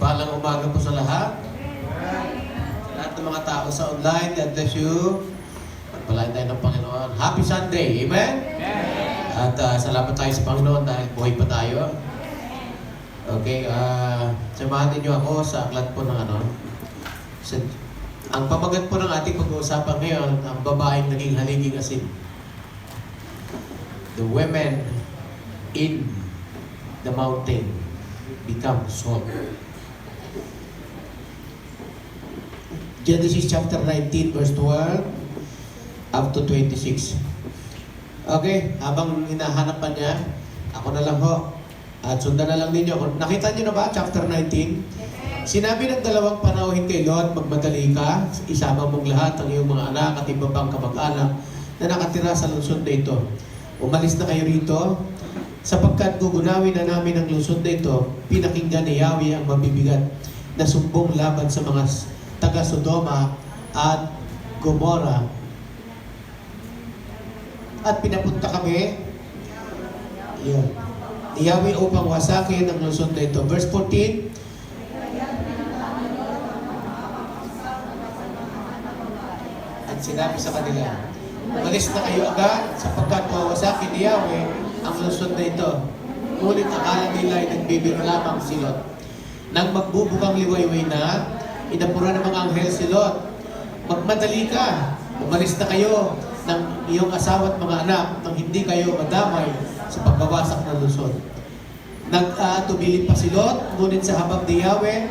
Mapagpalang umaga po sa lahat. Sa lahat ng mga tao sa online, God bless you. Pagpalain tayo ng Panginoon. Happy Sunday, amen? At salamat tayo sa Panginoon dahil buhay pa tayo. Okay, samahan niyo ako sa aklat po ng ang pamagat po ng ating pag-uusapan ngayon, ang babaeng naging haliging asin. The women in the mountain become salt. Genesis chapter 19 verse 12 up to 26. Okay, habang hinahanap pa niya, ako na lang ho. At sundan na lang ninyo. Nakita niyo na ba chapter 19? Sinabi ng dalawang panauhin kay Lot, magmadali ka, isama mong lahat ang iyong mga anak at iba pang kamag-anak na nakatira sa lungsod na ito. Umalis na kayo rito, sapagkat gugunawin na namin ang lungsod na ito, pinakinggan ni Yahweh ang mabibigat na sumbong laban sa mga taga Sodoma at Gomora. At pinapunta kami, yun, ni Yahweh upang wasakin ang lungsod na ito. Verse 14, at sinabi sa kanila, umalis na kayo agad sapagkat wawasakin ni Yahweh ang lungsod na ito. Ngunit akala nila ay nagbibiro lamang si Lot. Nang magbubukang liwayway na, inapura ng mga anghel si Lot, magmadali ka, umalis na kayo ng iyong asawa at mga anak nang hindi kayo madamay sa pagbawasak ng lungsod. Nagtubili pa si Lot, ngunit sa habang ni Yahweh,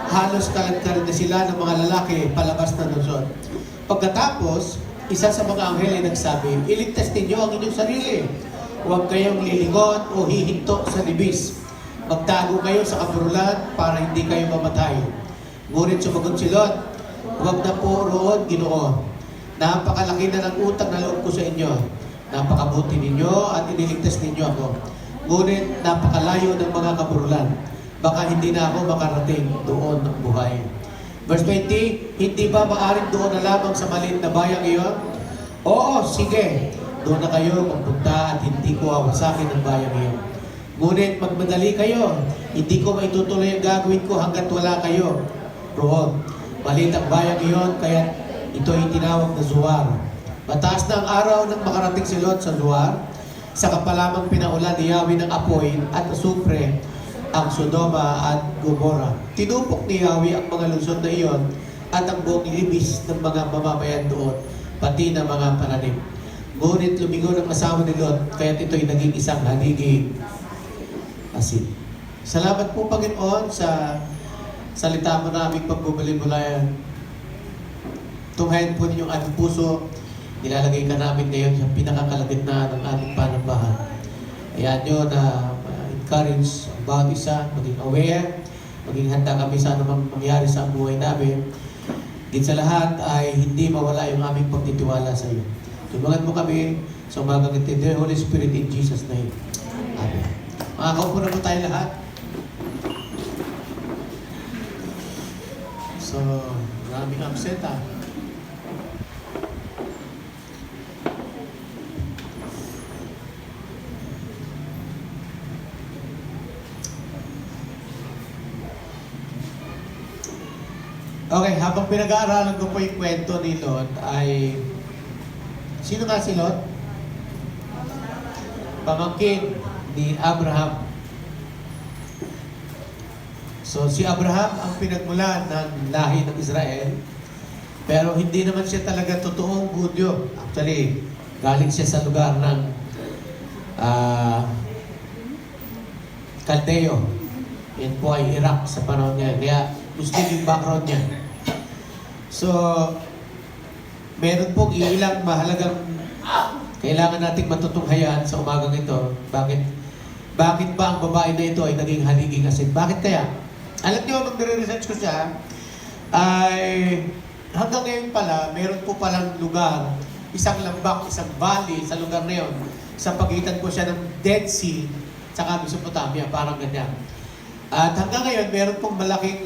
halos kalad-kalad na sila ng mga lalaki palabas ng lungsod. Pagkatapos, isa sa mga anghel ay nagsabi, iligtas ninyo ang inyong sarili. Huwag kayong lilingon o hihinto sa libis. Magtago kayo sa kaburulan para hindi kayo mamatay. Ngunit sumagot si Lot, huwag na po roon, Ginoo. Napakalaki na ng utang na loob ko sa inyo. Napakabuti ninyo at iniligtas ninyo ako. Ngunit napakalayo ng mga kaburulan. Baka hindi na ako makarating doon ng buhay. Verse 20, hindi ba maaaring doon na lamang sa maliit na bayang iyon? Oo, sige. Doon na kayo magpunta at hindi ko awasakin ang bayang iyon. Ngunit magmadali kayo. Hindi ko maitutuloy ang gagawin ko hanggat wala kayo roon. Maliit ang bayang iyon, kaya ito ay tinawag na Zoar. Mataas na ang araw nang makarating si Lot sa Zoar. Sa kapalamang pinaulan ni Yahweh ng apoy at asupre ang Sodoma at Gomora. Tinupok ni Yahweh ang mga lungsod na iyon at ang buong libis ng mga mamamayan doon, pati ng mga pananim. Ngunit lumingon ang asawa ni Lot, kaya't ito'y naging isang haliging asin. Salamat po, Panginoon, sa salita mo na aming pagbubali-bulayan. Tunghayan po ninyong aming puso, nilalagay ka namin ngayon sa pinakakalagitnaan ng aming panambahan. Ayan nyo na encourage ang bawat isa, maging aware, maging handa kami sa anumang mangyari sa buhay namin. Din sa lahat ay hindi mawala yung aming pagtitiwala sa iyo. Tulungan mo kami sa umagang ito, dear Holy Spirit, in Jesus' name. Amen. Makakaupo na po tayo lahat. So, maraming upset Okay, habang pinag-aaralan ko po yung kwento ni Lot ay... Sino nga si Lot? Pamangkin ni Abraham. So, si Abraham ang pinagmulan ng lahi ng Israel. Pero hindi naman siya talaga totoong Hudyo. Actually, galing siya sa lugar ng Caldeo. Yan po ay Iraq sa panahon niya. Kaya Muslim yung background niya. So, meron pong ilang mahalagang kailangan nating matutunghayan sa umagang ito. Bakit ba ang babae na ito ay naging haliging asin? Bakit kaya? Alam niyo, mag-research ko siya, ay hanggang ngayon pala, meron po palang lugar, isang lambak, isang valley sa lugar na yun. Sa pagitan po siya ng Dead Sea, tsaka Mesopotamia, parang ganyan. At hanggang ngayon, meron pong malaking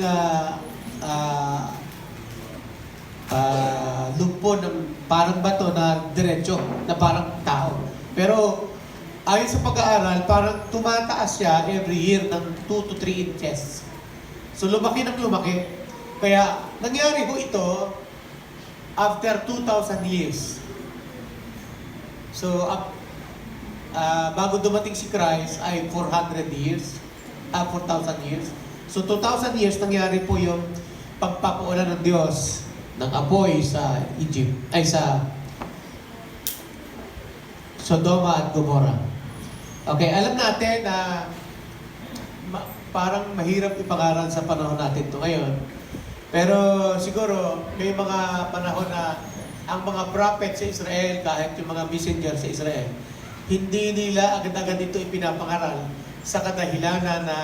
lumpo ng parang bato na diretso, na parang tao. Pero ayon sa pag-aaral, parang tumataas siya every year ng 2 to 3 inches. So lumaki ng lumaki. Kaya nangyari po ito after 2,000 years. So bago dumating si Christ ay 400 years, 4,000 years. So 2,000 years nangyari po yung pagpapaulan ng Diyos ng apoy sa Egypt, ay sa Sodoma at Gomorrah. Okay, alam natin na parang mahirap ipangaral sa panahon natin to ngayon. Pero siguro may mga panahon na ang mga prophet sa Israel, kahit yung mga messenger sa Israel, hindi nila agad-agad ito ipinapangaral sa kadahilanan na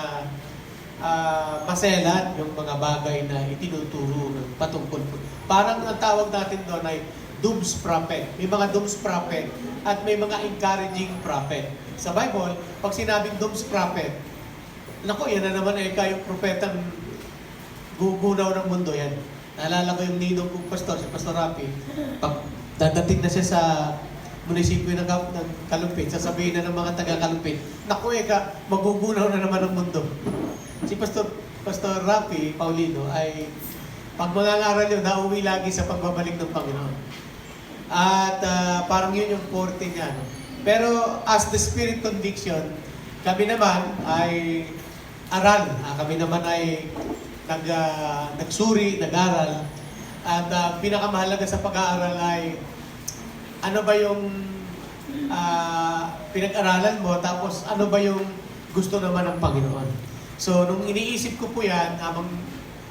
maselan yung mga bagay na itinuturo patungkol. Parang ang tawag natin doon ay dooms prophet. May mga dooms prophet at may mga encouraging prophet. Sa Bible, pag sinabing dooms prophet, naku, yan na naman kayong propetang gugunaw ng mundo yan. Naalala ko yung ninong kong pastor, si Pastor Rapi, pag dadating na siya sa munisipyo ng Kalumpit, sasabihin na ng mga taga-Kalumpit, naku, magugunaw na naman ang mundo. Si Pastor Rapi Paulino ay pag mangangaral yun, nauwi lagi sa pagbabalik ng Panginoon. At parang yun yung forte niya. No? Pero as the Spirit conviction, kami naman ay aral. Kami naman ay nagsuri, nag-aral. At pinakamahalaga sa pag-aaral ay ano ba yung pinag-aralan mo, tapos ano ba yung gusto naman ng Panginoon. So, nung iniisip ko po yan,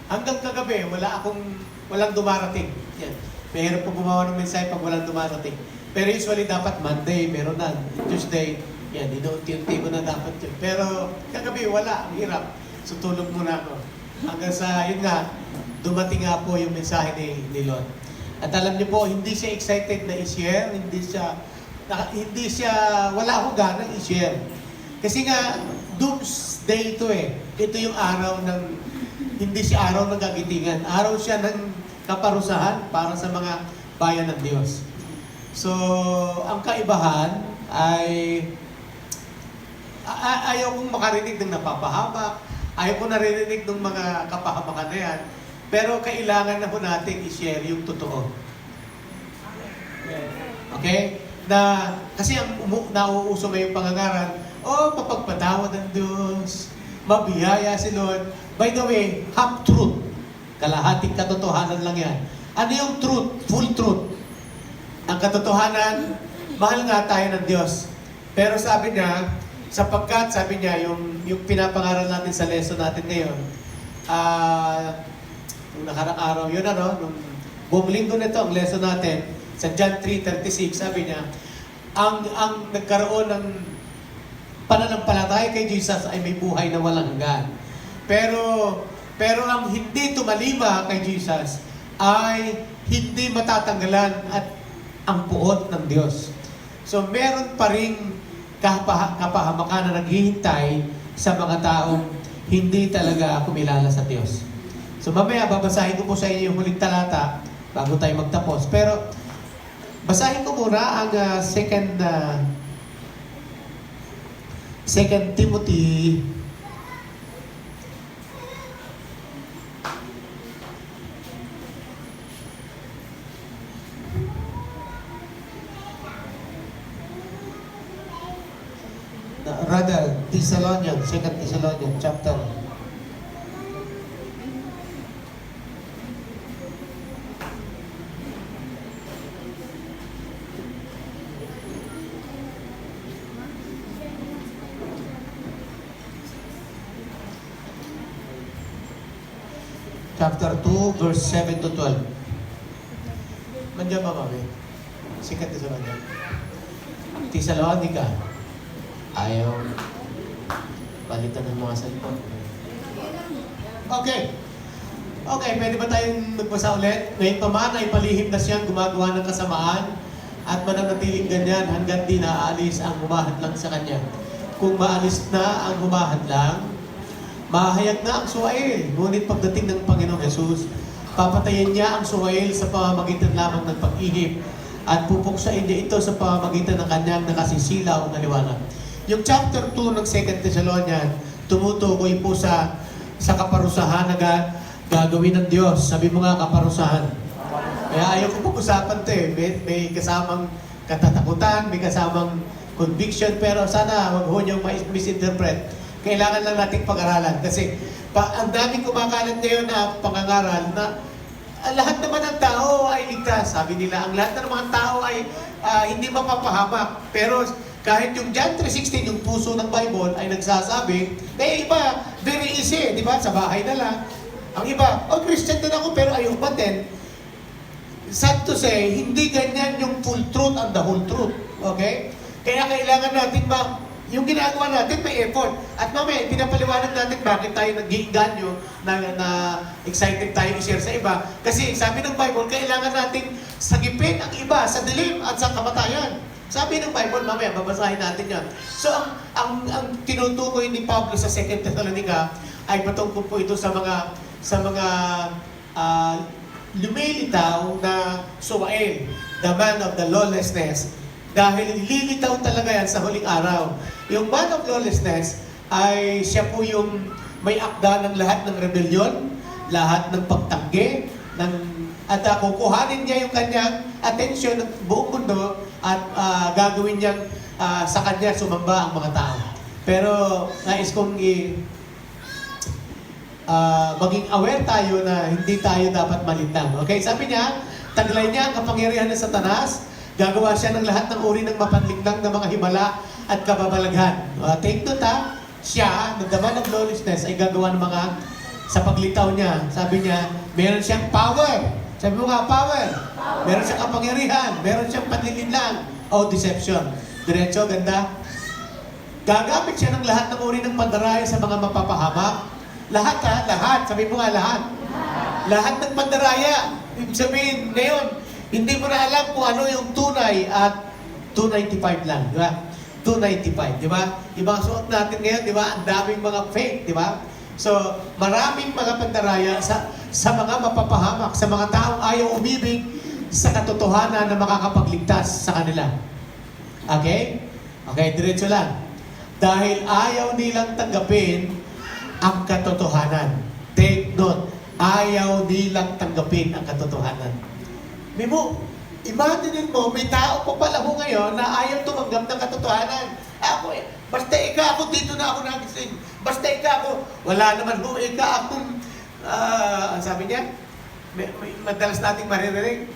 hanggang kagabi, walang dumarating. Yan. Mahirap po gumawa ng mensahe pag walang dumarating. Pero usually dapat Monday, meron na. Tuesday, yan, inuunti-unti mo na dapat yun. Pero kagabi, wala. Ang hirap. So, tulog muna ako. Hanggang sa, yun nga, dumating nga po yung mensahe ni Lord. At alam niyo po, hindi siya excited na i-share. Wala akong ganang i-share. Kasi nga, doomsday ito Ito yung araw ng, hindi siya araw ng kagitingan. Araw siya ng kaparusahan para sa mga bayan ng Diyos. So, ang kaibahan ay ayaw kong makarinig ng napapahamak, ayaw kong naririnig ng mga kapahamakan na yan, pero kailangan na po natin i-share yung totoo. Okay? Kasi ang nauuso ngayong pangangaral, mapagpatawad ng Diyos, mabiyaya si Lord. By the way, half truth. Kalahating katotohanan lang yan. Ano yung truth? Full truth. Ang katotohanan, mahal nga tayo ng Diyos. Pero sabi niya, sabi niya, yung pinapangaral natin sa lesson natin ngayon, nung nakarang araw, yun nung buong linggo nito, ang lesson natin, sa John 3:36, sabi niya, ang nagkaroon ng pananampalataya kay Jesus ay may buhay na walang hanggan. Pero ang hindi tumalima kay Jesus ay hindi matatanggalan at ang puot ng Diyos. So meron pa ring kapahamakan na naghihintay sa mga taong hindi talaga kumilala sa Diyos. So mamaya babasahin ko po sa inyo yung huling talata bago tayo magtapos. Pero basahin ko muna ang 2 Timothy Thessalonians, 2 Thessalonians chapter 2, verse 7 to 12. Nandiyan ba, mami? 2 Thessalonians. Thessalonica. Ayaw. Balitan ng mga salita. Okay. Okay, pwede ba tayong magbasa ulit? Ngayon pa man ay palihim na siyang gumagawa ng kasamaan at mananatiling ganyan hanggang di naaalis ang humahadlang sa kanya. Kung maalis na ang humahadlang, mahayag na ang suwail. Ngunit pagdating ng Panginoong Jesus, papatayin niya ang suwail sa pamamagitan lamang ng pag-ihip at pupuksain niya ito sa pamamagitan ng kanyang nakasisilaw na liwanag. Yung chapter 2 ng 2 Thessalonians, tumutukoy po sa sa kaparusahan na gagawin ng Diyos. Sabi mo nga, kaparusahan. Kaya ayaw ko pag-usapan ito eh. May kasamang katatakutan, may kasamang conviction, pero sana wag ho niyong misinterpret. Kailangan lang nating pag-aralan. Kasi ang daming kumakalat ngayon na pangangaral na lahat naman ng tao ay ligtas. Sabi nila, ang lahat ng mga tao ay hindi mapapahamak. Pero kahit yung John 3:16, yung puso ng Bible, ay nagsasabi, iba, very easy, di ba? Sa bahay na lang. Ang iba, Christian din ako, pero ayaw pa din. Sad to say, hindi ganyan yung full truth and the whole truth. Okay? Kaya kailangan natin yung ginagawa natin may effort. At mamaya, pinapaliwanag natin bakit tayo nag-iinganyo na excited tayo i-share sa iba. Kasi sabi ng Bible, kailangan natin sagipin ang iba sa dilim at sa kamatayan. Sabi ng Bible, mamaya, babasahin natin yan. So, ang tinutukoy ni Pablo sa 2 Thessalonica ay patungkol po ito sa mga lumilitaw na suwain, the man of the lawlessness. Dahil lilitaw talaga yan sa huling araw. Yung man of lawlessness ay siya po yung may akda ng lahat ng rebellion, lahat ng pagtanggi, at kukuhanin niya yung kanyang atensyon ng buong mundo at gagawin niyang sa kanya sumamba ang mga tao. Pero nais kong maging aware tayo na hindi tayo dapat malintang. Okay? Sabi niya, taglay niya ang kapangyarihan ng Satanas, gagawa siya ng lahat ng uri ng mapanlinglang na mga himala at kababalaghan. Take note siya, the man of lawlessness, ay gagawa ng mga, sa paglitaw niya, sabi niya, meron siyang power. Sabi mo nga, power. Meron siyang kapangyarihan, meron siyang panlilinlang o deception. Diretso, ganda. Gagamit siya ng lahat ng uri ng pandaraya sa mga mapapahamak. Lahat lahat. Sabi mo nga, lahat. Lahat ng pandaraya. Ibig sabihin, ngayon, hindi mo na alam kung ano yung tunay at 295 lang, di ba? 295, di ba? Yung mga suot natin ngayon, di ba? Ang daming mga fake, di ba? So, maraming mga pandaraya sa mga mapapahamak, sa mga taong ayaw umibig sa katotohanan na makakapagligtas sa kanila. Okay? Okay, diretso lang. Dahil ayaw nilang tanggapin ang katotohanan. Take note, ayaw nilang tanggapin ang katotohanan. Mimo, imagine mo, may tao pa pala ho ngayon na ayaw tumanggap ng katotohanan. Basta ako, dito na ako nagising. Basta ako, wala naman ho, akong, sabi niya, madalas nating maririnig.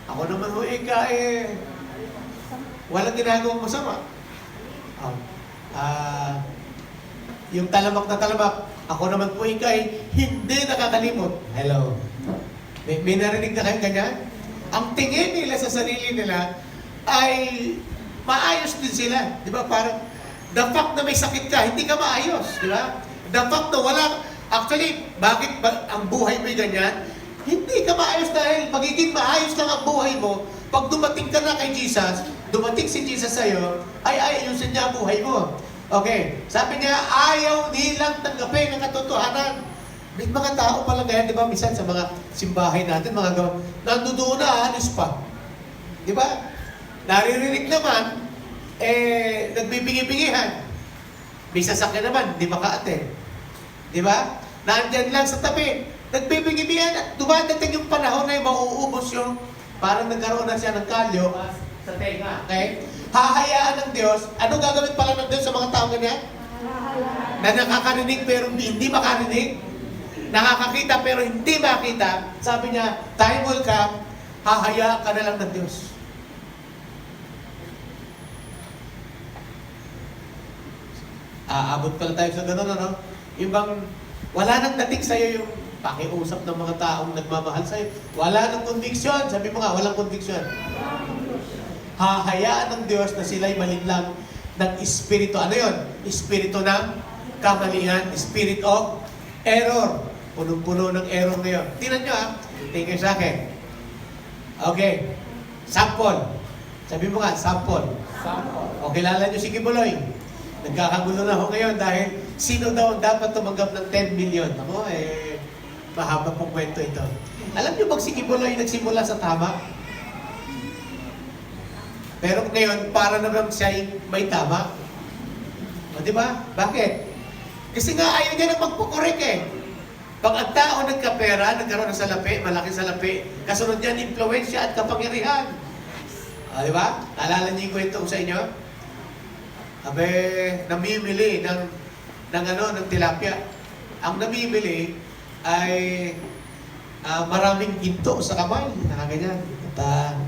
Ako naman ho, walang ginagawang masama. Yung talamak na talamak, ako naman po hindi nakakalimot. Hello. May narinig na kayong ganyan? Ang tingin nila sa sarili nila ay maayos din sila. Di ba? Parang, the fact na may sakit ka, hindi ka maayos. Di ba? The fact na actually, bakit ang buhay mo'y ganyan? Hindi ka maayos dahil magiging maayos lang ang buhay mo. Pag dumating ka na kay Jesus, dumating si Jesus sa'yo, ay ayusin niya ang buhay mo. Okay, sabi niya, ayaw nilang tanggapin ang katotohanan. May mga tao pala ngayon, di ba, minsan sa mga simbahay natin, nandoon na, alis pa. Di ba? Naririnig naman, nagbibingi-bingihan. May sasakyan naman, di maka-attend. Di ba? Nandyan lang sa tabi, nagbibingi-bingihan at dumadating yung panahon na yung mauubos yung, parang nagkaroon na siya ng kalyo sa tenga. Okay? Hahayaan ng Diyos. Ano gagawin pala ng Diyos sa mga tao ganyan? Na nakakarinig pero hindi makarinig. Nakakakita pero hindi makita. Sabi niya, time will come, hahayaan ka na lang ng Diyos. Aabot pala tayo sa gano'n, ano? Yung bang, wala nang dating sa'yo yung pakiusap ng mga taong nagmamahal sa'yo. Wala nang conviction. Sabi mo nga, walang conviction. Hahayaan ng Diyos na sila'y malinlang ng espiritu. Ano yun? Espiritu ng kamalian. Spirit of error. Punong-puno ng error ngayon. Tingnan nyo tingin sa akin. Okay. Sample. Sabi mo nga, sample. O kilala nyo si Kibuloy. Nagkakagulo na ako ngayon dahil sino daw ang dapat tumanggap ng 10 million? Ako, mahaba pong kwento ito. Alam nyo bang si Kibuloy nagsimula sa tama? Pero ngayon, para naman siya may tama. O, di ba? Bakit? Kasi nga ayaw niya na magpukorek Pag ang tao nagkapera, nagkaroon ng salapi, malaking salapi, kasunod yan, impluensya at kapangyarihan. Di ba? Alala niyo yung kwento ko sa inyo? Abe, namimili ng tilapia. Ang namimili ay maraming ginto sa kamay. Nakaganyan. At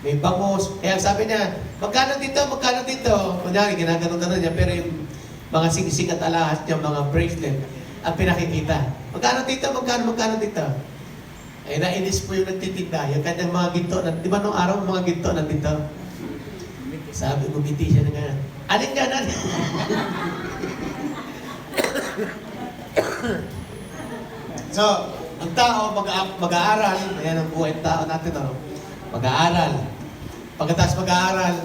may bangos. Kaya sabi niya, magkano dito, magkano dito? Kunyari, ginaganon-ganon niya, pero yung mga singsing at alahas niya, mga bracelet, ang pinakikita. Magkano dito, magkano dito? Eh, nainis po yung nagtitinda. Yung kanyang mga ginto. Di ba nung araw, mga ginto nandito? Sabi, gumiti siya na ganyan. Alin ka na? So, ang tao mag-aaral. Ayan ang buhay ng tao natin. Mag-aaral. Pagkatapos mag-aaral,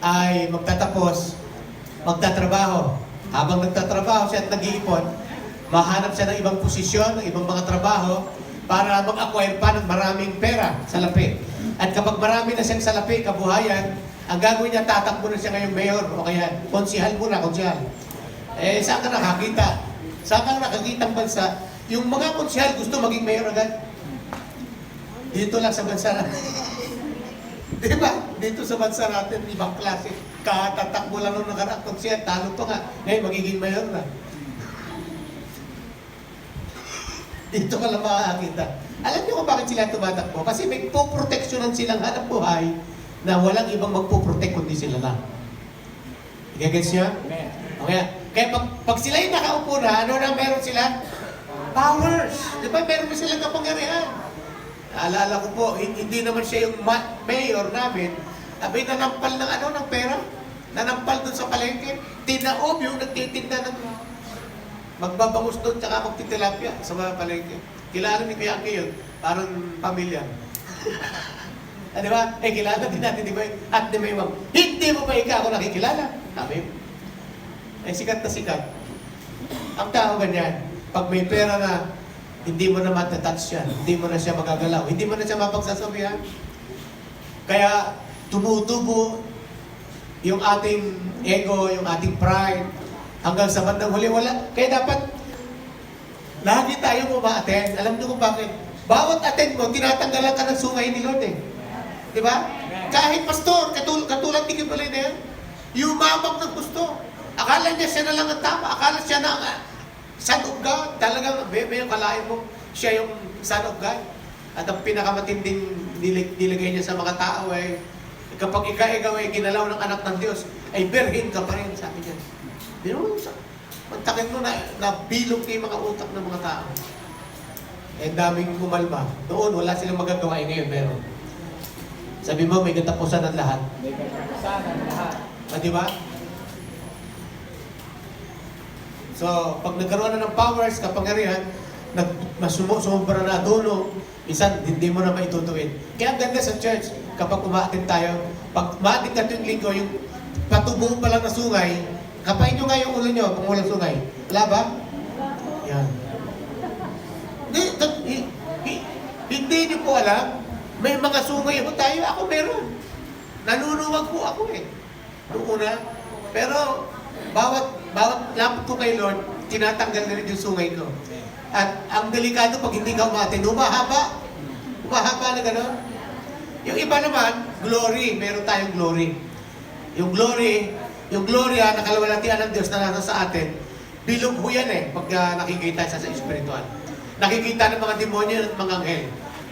ay magtatapos, magtatrabaho. Habang nagtatrabaho siya at nag-iipon, mahanap siya ng ibang posisyon, ng ibang mga trabaho, para mag-acquire pa ng maraming pera, salapi. At kapag marami na siyang salapi, kabuhayan, ang gagawin niya, tatakbo na siya ngayong mayor, o kaya konsihal muna, konsihal. Eh, saan ka nakakita? Saan ka nakakita ang bansa? Yung mga konsihal gusto maging mayor agad. Dito lang sa bansa natin. Di ba? Dito sa bansa natin, ibang klase. Katatakbo lang nung nakarang konsihal, talo pa nga. Ngayon, magiging mayor na. Dito ka lang makakakita. Alam niyo kung bakit sila tumatakbo? Kasi may poproteksyonan silang hanap buhay na walang ibang magpoprotect kundi sila lang. Gagets niya? Okay. Kaya pag sila yung nakaupo na, ano na meron sila? Powers. Di ba? Meron silang kapangyarihan. Naalala ko po, hindi naman siya yung mayor namin. Abay, nanampal ng pera. Nanampal dun sa palengke. Tinaob yung nagtitinda ng magbabangus doon, tsaka magtitilapia sa mga palengke. Kilala ni Kuya Angke yun. Parang pamilya. Di ba? Eh, kilala din natin, di ba? At di may wang, hindi mo ba ikaw ako nakikilala? Sabi, eh, sikat na sikat. Ang tao ganyan, pag may pera na, hindi mo na matatouch yan. Hindi mo na siya magagalaw. Hindi mo na siya mapagsasabihan. Kaya, tumutubo yung ating ego, yung ating pride, hanggang sa bandang huli, wala. Kaya dapat, lagi tayo ma-attend. Alam niyo kung bakit? Bawat attend mo, tinatanggalan ka ng sungay ni Lord eh. Di ba? Kahit pastor, katulad ni Kimberly na yan, yumabang ng gusto. Akala niya siya na lang ang tama. Akala siya na ang Son of God. Talagang, may kalain mo, siya yung Son of God. At ang pinakamatinding nilagay niya sa mga tao ay, kapag ikaw ay ginalaw ng anak ng Diyos, ay berhin ka pa rin, sabi niya. Di mo, magtakin mo na bilog yung mga utak ng mga tao. Eh, daming kumalma. Noon, wala silang magagawa. Ngayon, meron. Sabi mo, may katapusan ang lahat. May katapusan ang lahat. Di ba? So, pag nagkaroon na ng powers, kapangyarihan, sumubra na dulo, minsan, hindi mo na maitutuwid. Kaya ang ganda sa church, kapag umaatin tayo, pag umaatin ka tuwing linggo, yung patubo pa lang na sungay, kapain nyo nga yung ulo nyo kung walang sungay. Wala ba? Yan. Hindi nyo po alam, may mga sungay po tayo, ako meron. Nanunuwag po ako eh. Noong una. Pero, bawat lapit ko kay Lord, tinatanggal na rin yung sungay ko. At ang delikado pag hindi ka umatin, humahaba. Humahaba na gano'n. Yung iba naman, glory. Meron tayong glory. Yung gloria na kalawalatian ng Diyos na nasa sa atin, bilog ho yan eh, pag nakikita siya sa espiritual. Nakikita ng mga demonyo at mga anghel.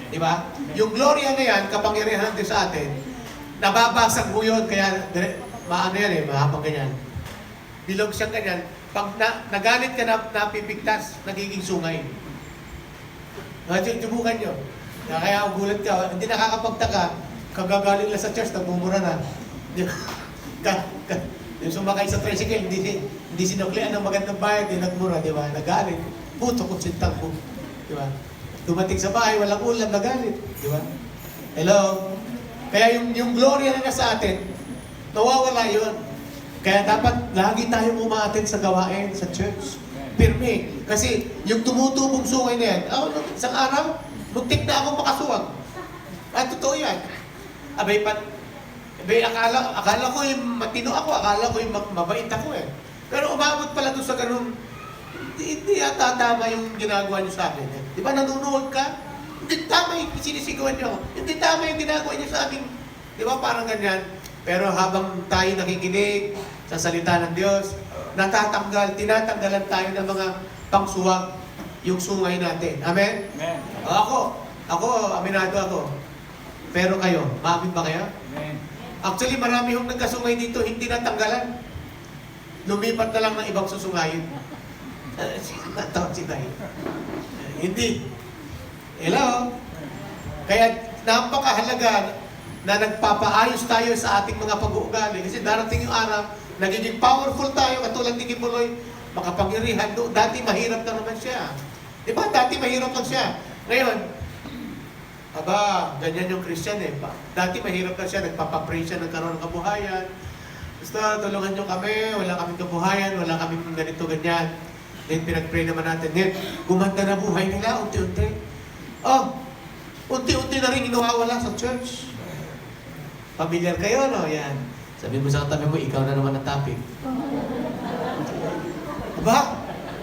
Di ba? Yung gloria na yan, kapangyarihan ng Diyos sa atin, nababasag mo yun, kaya maano yan eh, mahabang ganyan. Bilog siyang ganyan. Pag nagalit ka na napipigtas, nagiging sungay. Subukan nyo. Kaya gulat ka, hindi nakakapagtaka, kagagaling lang sa church, nagmumura na. Yung sumakay sa tricycle, hindi sinuklian ng magandang bayad, hindi nagmura, di ba? Nagalit. Puto kung sintang mo. Di ba? Dumating sa bahay, walang ulam, nagalit. Di ba? Hello? Kaya yung glory na nasa atin, nawawala yun. Kaya dapat lagi tayong umaattend sa gawain, sa church. Pirmi. Kasi yung tumutubong sungay na yan, isang araw, muntik na akong makasuwag. At totoo yan. Abay, akala ko yung matino ako, akala ko yung mabait ako eh. Pero umabot pala doon sa ganun hindi yata tama yung ginagawa niyo sa akin. Di ba nanunood ka? Hindi tama yung sinisigawan niyo ako. Hindi tama yung ginagawa niyo sa akin. Di ba parang ganyan? Pero habang tayo nakikinig sa salita ng Diyos, tinatanggalan tayo ng mga pangsuwag yung sungay natin. Amen? Amen. Ako, aminado ako. Pero kayo, maamin ba kayo? Amen. Actually, marami yung nagkasungay dito, hindi natanggalan. Lumipat na lang ng ibang susungayin. Natawag si Tay. Hindi. Hello? Kaya napakahalaga na nagpapaayos tayo sa ating mga pag-uugali. Kasi darating yung araw, nagiging powerful tayo, katulad ni Kibuloy, makapangyarihan. Dati mahirap na naman siya. Di ba? Dati mahirap lang siya. Ngayon, ganyan yung Christian eh. Dati mahirap na siya, nagpapapray siya, nagkaroon ng kabuhayan. Gusto, tulungan nyo kami, wala kaming kabuhayan, wala kaming ganito, ganyan. Then pinag-pray naman natin. Then, gumanda na buhay nila, unti-unti. Unti-unti na rin inawawala sa church. Familiar kayo, no? Yan. Sabi mo sa katabi mo, ikaw na naman ang topic. Diba?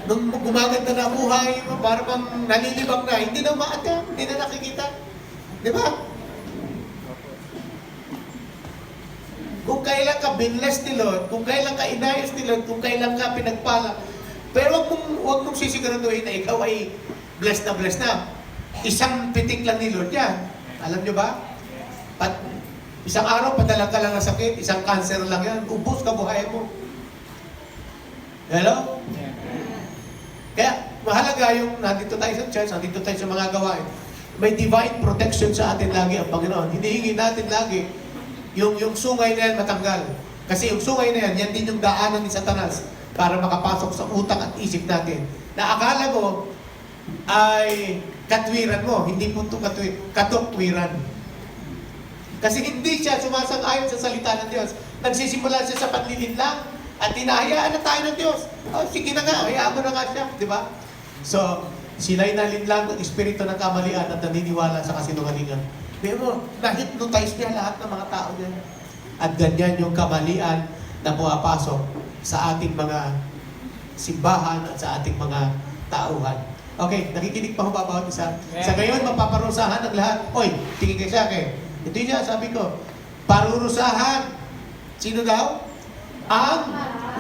Nung gumaganda na buhay, para bang nalilibang na, hindi na umaatang, hindi na nakikita. Diba? Kung kailan ka binless ni Lord, kung kailan ka inayos ni Lord, kung kailan ka pinagpala, pero huwag mong sisiguraduhin na ikaw ay blessed na. Isang pitik lang ni Lord yan. Alam nyo ba? Isang araw, padala ka lang ng sakit, isang cancer lang yan, ubos ka buhay mo. Hello? Kaya, mahalaga yung nandito tayo sa church, nandito tayo sa mga gawain. May divine protection sa atin lagi ang Panginoon. Hinihingi natin lagi yung sungay na yan matanggal. Kasi yung sungay na yan din yung daanan ni Satanas para makapasok sa utak at isip natin. Na akala mo ay katwiran mo, hindi po ito katokwiran. Kasi hindi siya sumasang-ayon sa salita ng Diyos. Nagsisimula siya sa panlilinlang at hinahayaan na tayo ng Diyos. Sige na nga, hayaan mo na nga siya. Di ba? So, sila'y nalinlang ng espiritu ng kamalian at naniniwala sa kasinungalingan. Pero na-hypnotize niya lahat ng mga tao niya. At ganyan yung kamalian na pumapasok sa ating mga simbahan at sa ating mga tauhan. Okay, nakikinig pa ho ba bawat isa? Sa gayon, mapaparusahan ng lahat. Oy, tingin kayo sa akin. Ito yung sabi ko. Parurusahan. Sino daw? Ang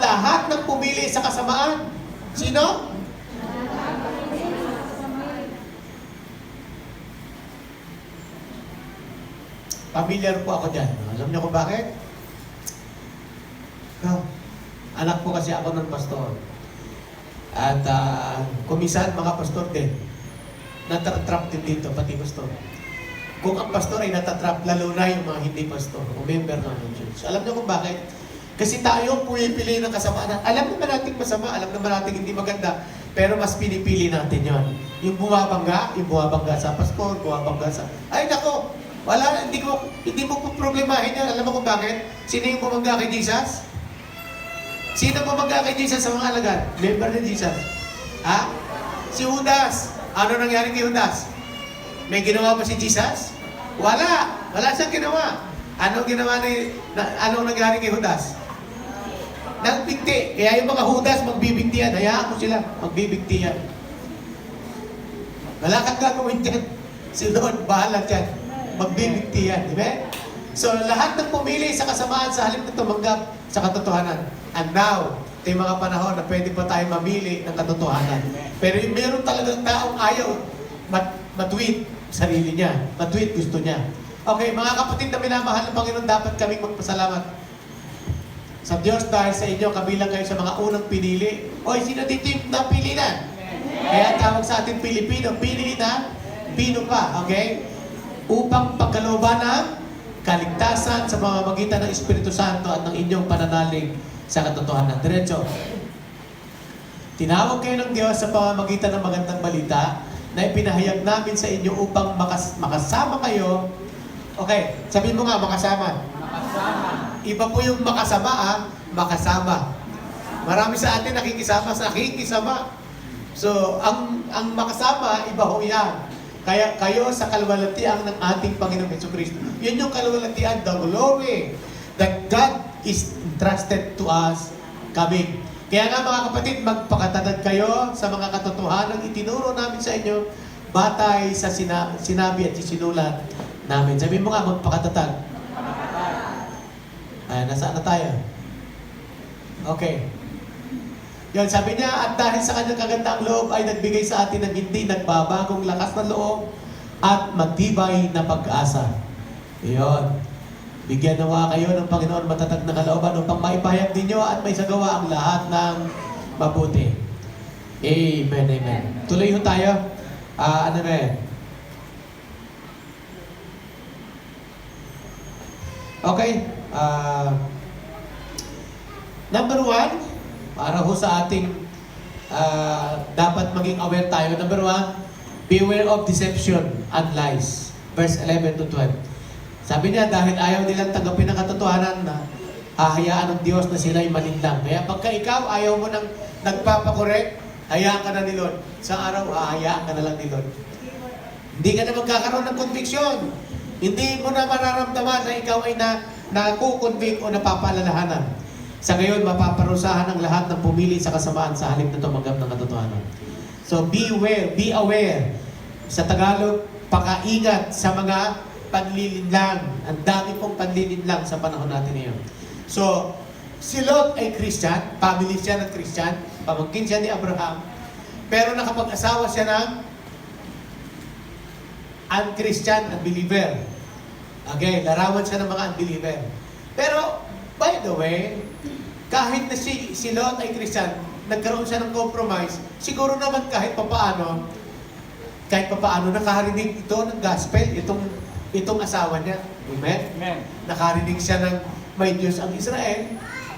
lahat ng pumili sa kasamaan. Sino? Familiar po ako dyan. Alam niyo kung bakit? Anak po kasi ako ng pastor. At kumisan mga pastor din. Natatrap din dito, pati pastor. Kung ang pastor ay natatrap, lalo na yung mga hindi pastor o member ng church. Alam niyo kung bakit? Kasi tayo pumipili ng kasamaan. Alam naman natin masama, alam naman natin hindi maganda, pero mas pinipili natin yon. Yung bumabangga sa pastor, bumabangga sa... Ay nako! Wala, hindi mo problemahin yan. Alam mo kung bakit? Sino yung bumangga kay Jesus? Sino bumangga kay Jesus sa mga alagad? Member ni Jesus. Ha? Si Judas. Ano nangyari kay Judas? May ginawa ba si Jesus? Wala. Wala siyang ginawa. Anong nangyari kay Judas? Nagbigti. Kaya yung mga Judas, magbibigti yan. Hayaan mo sila. Magbibigti yan. Wala kang gagawin dyan. Si Lord, bahala dyan. Magbibigti yan. Diba? So, lahat ng pumili sa kasamaan sa halip na tumanggap sa katotohanan. And now, ito yung mga panahon na pwede pa tayo mamili ng katotohanan. Pero yung meron talagang taong ayaw matweet sarili niya. Matweet gusto niya. Okay, mga kapatid na minamahal ng Panginoon, dapat kaming magpasalamat sa Diyos dahil sa inyo, kabilang kayo sa mga unang pinili. Oy, sino dito yung napili na? Kaya tawag sa atin Pilipino, pili na, Pino pa, okay? Upang pagkalooban ng kaligtasan sa pamamagitan ng Espiritu Santo at ng inyong pananalig sa katotohanan. Diretso. Tinawag kayo ng Diyos sa pamamagitan ng magandang balita na ipinahayag namin sa inyo upang makasama kayo. Okay, sabihin mo nga, makasama. Makasama. Iba po yung makasama, makasama. Marami sa atin nakikisama sa nakikisama. So, ang makasama, iba ho yan. Kaya kayo sa kalwalatian ng ating Panginoong Jesucristo. Yun yung kalwalatian, the glory that God is entrusted to us, kami. Kaya nga mga kapatid, magpakatatag kayo sa mga katotohanan itinuro namin sa inyo batay sa sinabi at sinulat namin. Sabihin mo nga, magpakatatag. Ay, nasaan na tayo? Okay. Yun, sabi niya, at dahil sa kanyang kagandaang loob ay nagbigay sa atin ng hindi nagbabagong lakas ng loob at matibay na pag-asa. Yun. Bigyan nawa kayo ng Panginoon matatag na kalooban upang maipahayag ninyo at may sagawa ang lahat ng mabuti. Amen, amen. Tuloy ho tayo. Ano na yan? Okay. Number 1, para ho sa ating dapat maging aware tayo. Number 1, beware of deception and lies. Verse 11 to 12. Sabi niya, dahil ayaw nilang tanggapin ang katotohanan na hahayaan ng Diyos na sila'y malinlang. Kaya pagka ikaw ayaw mo nang nagpapakorek, hayaan ka na ni Lord. Isang araw, hahayaan ka na lang ni Lord. Hindi ka na magkakaroon ng conviction. Hindi mo na mararamdaman na ikaw ay nakukonvict o napapalalahanan. Sa ngayon, mapaparusahan ang lahat ng pumili sa kasamaan sa halip na tumanggap ng katotohanan. So beware, be aware. Sa Tagalog, pakaingat sa mga panlilinlang. Ang dami pong panlilinlang sa panahon natin ngayon. So, si Lot ay Christian, family siya ng Christian, pamangkin siya ni Abraham, pero nakapag-asawa siya ng un-Christian, unbeliever. Okay, larawan siya ng mga unbeliever. Pero, by the way, kahit na si Lot ay Christian, nagkaroon siya ng compromise, siguro naman kahit papaano nakaharinig ito ng gospel, itong asawa niya. Amen? Amen. Nakarinig siya ng may Diyos ang Israel,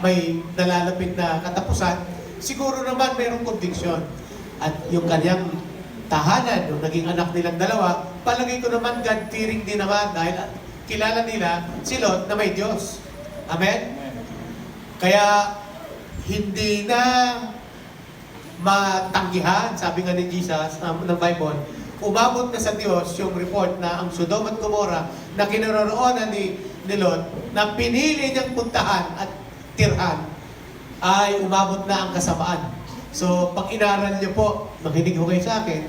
may nalalapit na katapusan, siguro naman mayroong conviction. At yung kanyang tahanan, yung naging anak nilang dalawa, palagay ko naman God-fearing din naman dahil kilala nila si Lot na may Diyos. Amen? Amen. Kaya hindi na matanggihan, sabi nga ni Jesus ng Bible, umabot na sa Diyos yung report na ang Sodom at Gomorrah na kinaroroonan ni Lot na pinili niyang puntahan at tirhan ay umabot na ang kasamaan. So, pag inaral niyo po, makinig ho kayo sa akin,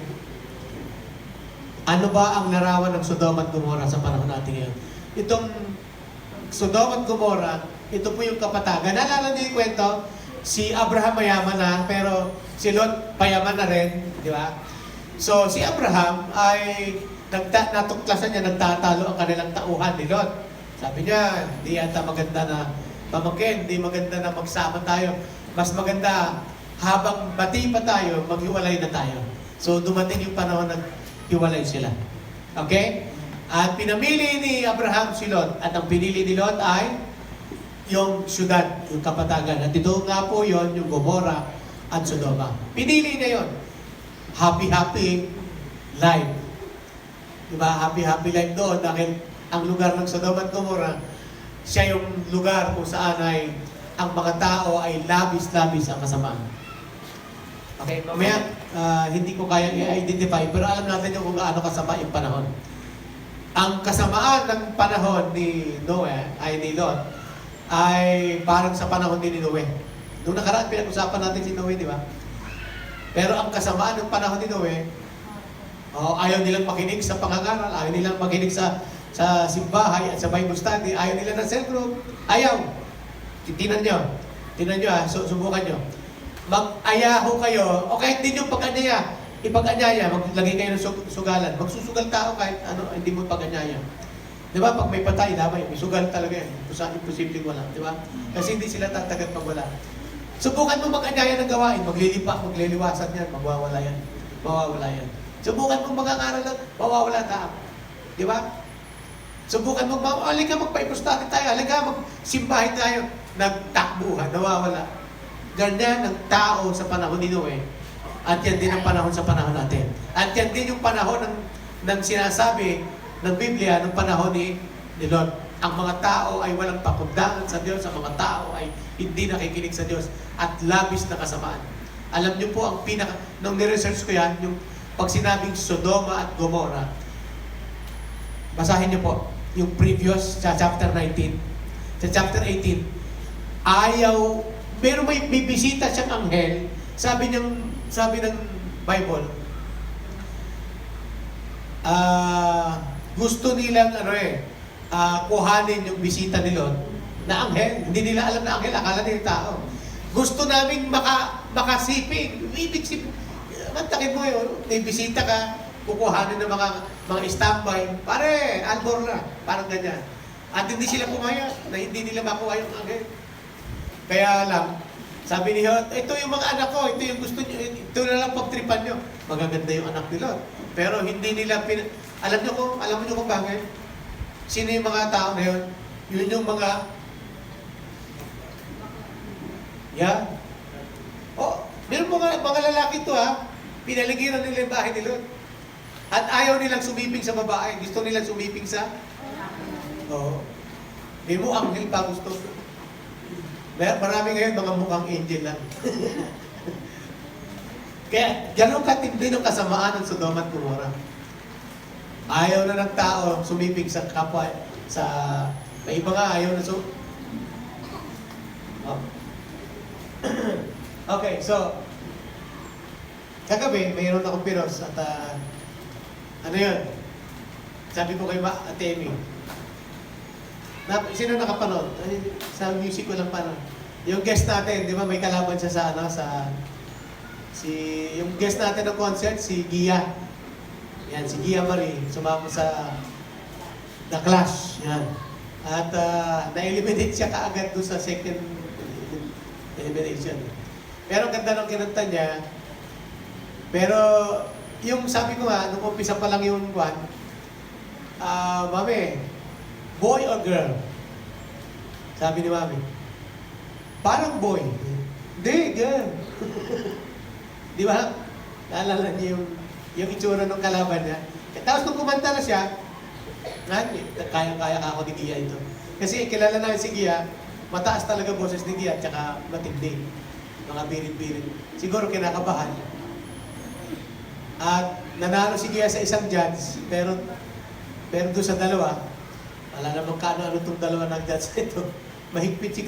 ano ba ang larawan ng Sodom at Gomorrah sa panahon natin ngayon? Itong Sodom at Gomorrah, ito po yung kapatagan. Naalala niyo yung kwento? Si Abraham mayaman na, pero si Lot payaman na rin, di ba? So, si Abraham ay natuklasan niya, nagtatalo ang kanilang tauhan ni Lot. Sabi niya, hindi yata maganda na pamangkin, hindi maganda na magsama tayo. Mas maganda, habang bati pa tayo, maghiwalay na tayo. So, dumating yung panahon na hiwalay sila. Okay? At pinamili ni Abraham si Lot. At ang pinili ni Lot ay yung syudad, yung kapatagan. At ito nga po yon yung Gomorrah at Sodoma. Pinili na yon. Happy life. Diba? Happy life doon dahil ang lugar ng Sodom at Gomorrah, siya yung lugar kung saan ay ang mga tao ay labis-labis ang kasamaan. Okay, mamaya hindi ko kaya i-identify pero alam natin yung kung gaano kasama yung panahon. Ang kasamaan ng panahon ni Lot ay parang sa panahon din ni Noe. Noong nakaraan pinag-usapan natin si Noe, di ba? Pero ang kasamaan ng panahon ni Noe, ayaw nilang makinig sa pangangaral, ayaw nilang makinig sa simbahay at sa Bible study, ayaw nila ng cell group, ayaw. Tinan nyo subukan nyo. Mag-ayaho kayo, o kahit hindi nyo ipag-anyaya, maglagay kayo ng sugalan. Magsusugal tao kahit hindi mo pag-anyaya. Di ba? Pag may patay, may sugal talaga yan. Kung saan imposibleng wala. Di ba? Kasi hindi sila tatagat pag wala. Subukan mo mag-anyaya ng gawain, magliliwasan yan, mawawala yan. Subukan mo mag-aaral lang, mawawala tao. Di ba? Subukan mo, halika magpa-ipostati tayo, halika magsimbahin tayo. Nagtakbuhan, nawawala. Ganyan ang tao sa panahon ni Noe. At yan din ang panahon sa panahon natin. At yan din yung panahon ng sinasabi ng Biblia, ng panahon ni Lot. Ang mga tao ay walang pakundangan sa Diyos, ang mga tao ay hindi nakikinig sa Diyos at labis na kasamaan. Alam niyo po, nung niresearch ko yan, yung pag sinabing Sodoma at Gomorrah, basahin niyo po, yung previous sa chapter 19, sa chapter 18, ayaw Pero may bisita siyang anghel, sabi ng Bible, gusto nilang kuhanin yung bisita ni Lot na anghel. Hindi nila alam na anghel, akala nila tao. Gusto naming makasiping. Ibig siping, mantakin mo yun, may bisita ka, kukuhanin ng mga standby. Pare, albor na, parang ganyan. At hindi sila pumaya, na hindi nila makuha yung anghel. Kaya lang, sabi ni Lot, ito yung mga anak ko, ito yung gusto nyo, ito na lang pagtripan nyo. Magaganda yung anak ni Lot. Pero hindi nila, alam nyo kung bakit? Sino yung mga tao na yun? Yun yung mga, meron mga lalaki to pinaligiran nila yung bahay ni Lot. At ayaw nilang sumiping sa babae, gusto nilang sumiping sa, Di mo anghel pa gusto. Marami ngayon mga mukhang angel lang. Kaya ganun katindi ng kasamaan ng Sodoma at Gomora. Ayaw na ng tao sumiping sa kapwa, may iba nga ayaw na Okay, so kagabi mayroon akong pinos at ano yun? Sabi ko kay Ate Amy, sino nakapanood? Sa music ko lang panood. Yung guest natin, di ba may kalaban siya yung guest natin ng concert, si Gia. Yan, si Gia Marie, sumama sa The Clash. Yan. At na-eliminate siya kaagad doon sa second elimination. Pero ganda ng kinanta niya. Pero yung sabi ko nung umpisa pa lang yung Mami, boy or girl? Sabi ni Mami, parang boy. Hindi, girl. Di ba? Naalala niyo yung itsura ng kalaban niya. Tapos nung kumanta na siya, kaya-kaya ako ni Gia ito. Kasi kilala namin si Gia, mataas talaga boses ni Gia, tsaka matindi. Mga birit-birit. Siguro kinakabahan. At nanalo si Gia sa isang judge, pero doon sa dalawa, wala namang ano itong dalawa ng judge ito. Mahigpit si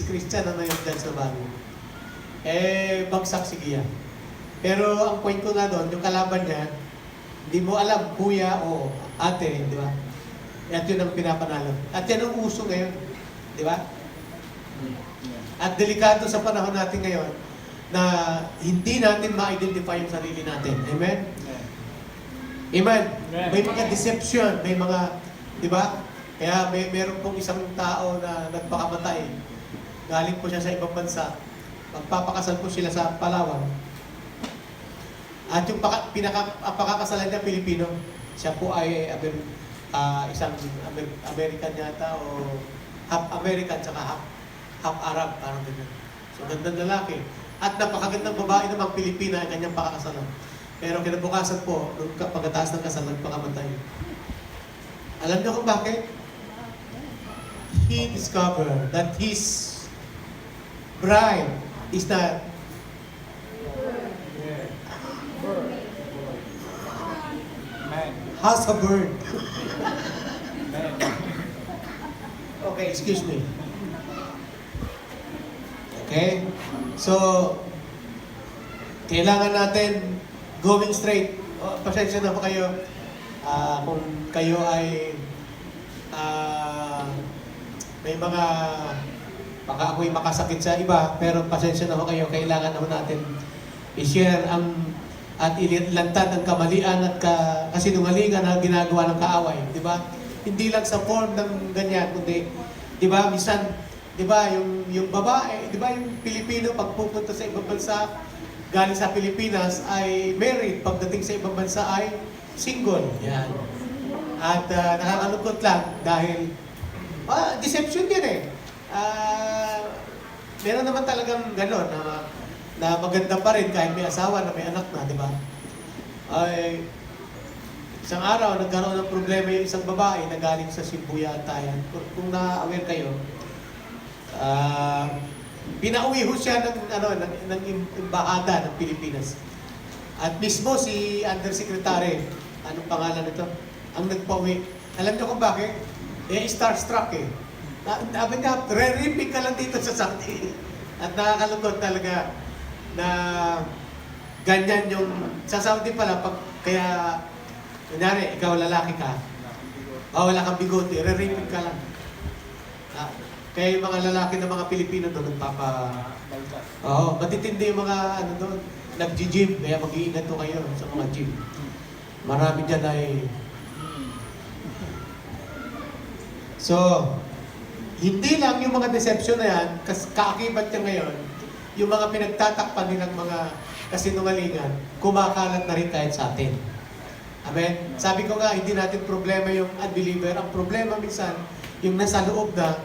Christian na yung judge na bago. Bagsak si Gia. Pero ang point ko nga doon, yung kalaban niya, hindi mo alam, kuya o ate, di ba? At yun ang pinapanalo. At yan ang uso ngayon. Di ba? At delikado sa panahon natin ngayon na hindi natin ma-identify yung sarili natin. Amen? Amen? May mga deception, may mga, di ba? Kaya meron pong isang tao na nagpakamatay. Galing po siya sa ibang bansa. Magpapakasal po sila sa Palawan. At yung pakakasalan niya, Pilipino. Siya po ay isang American yata o half American tsaka half Arab, parang ganyan. So, gandang lalaki. At napakagandang babae namang Pilipina ang kanyang pakakasalan. Pero kinabukasan po, nung pagkataas ng kasal, nagpakamatay. Alam niyo kung bakit? He discovered that his bride is not has a bird. Okay, excuse me. Okay? So, kailangan natin going straight. Pasensya na po kayo kung kayo ay may mga baka ako'y makasakit sa iba, pero pasensya na po kayo, kailangan naman natin i-share at ilantad ang kamalian at kasinungalingan na ginagawa ng kaaway, di ba? Hindi lang sa form ng ganyan, kundi, di ba, minsan, di ba, yung babae, di ba, yung Pilipino, pag pupunta sa ibang bansa, galing sa Pilipinas, ay married, pagdating sa ibang bansa ay single. Yan. At nakakalungkot lang dahil, deception yan meron naman talagang gano'n na maganda pa rin kahit may asawa na may anak na, di ba? Ay, isang araw, nagkaroon ng problema yung isang babae na galing sa Cebu yata yan. Kung na-aware kayo, pinauwi ho siya ng embahada ng Pilipinas. At mismo si Undersecretary, anong pangalan nito? Ang nagpauwi. Alam niyo kung bakit? Starstruck Sabi niya, re-ripping ka lang dito sa Saudi. At nakakalungkot talaga na ganyan yung sa Saudi pala pag kaya kunyari ikaw lalaki ka, wala kang bigote, re-raping ka lang. Kaya yung mga lalaki ng mga Pilipino doon matitindi yung mga ano doon, nag-gym, kaya mag-iingat to kayo sa mga gym. Marami dyan ay so, hindi lang yung mga deception na yan, kaakibat niya ngayon, yung mga pinagtatakpan nilang mga kasinungalingan, kumakalat na rin kahit sa atin. Amen? Sabi ko nga, hindi natin problema yung unbeliever. Ang problema minsan, yung nasa loob na,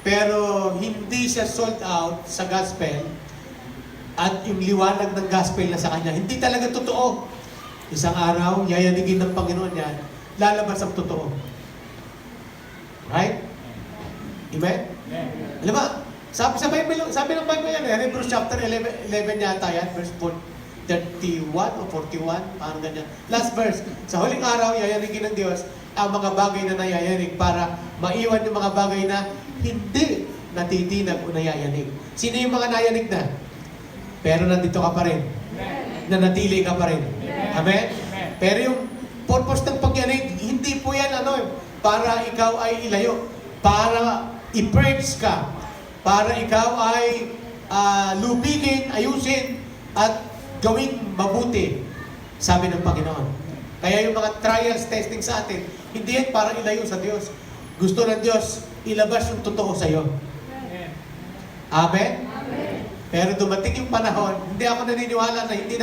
pero hindi siya sold out sa gospel at yung liwanag ng gospel na sa kanya, hindi talaga totoo. Isang araw, yayanigin ng Panginoon yan, lalabas ang totoo. Right? Amen? Alam ba, sabi ng Bible yan, Hebrews chapter 11 yata yan, verse 31 o 41, parang ganyan. Last verse, sa huling araw, yayanigin ng Diyos ang mga bagay na nayayanig para maiwan yung mga bagay na hindi natitinag o nayayanig. Sino yung mga nayanig na? Pero nandito ka pa rin. Nanatili ka pa rin. Amen? Pero yung purpose ng pagyanig, hindi po yan para ikaw ay ilayo. Para i-purge ka. Para ikaw ay lubigin, ayusin, at gawing mabuti. Sabi ng Panginoon. Kaya yung mga trials, testing sa atin, hindi yan para ilayo sa Diyos. Gusto ng Diyos, ilabas yung totoo sa iyo. Amen? Pero dumating yung panahon, hindi ako naniniwala na hindi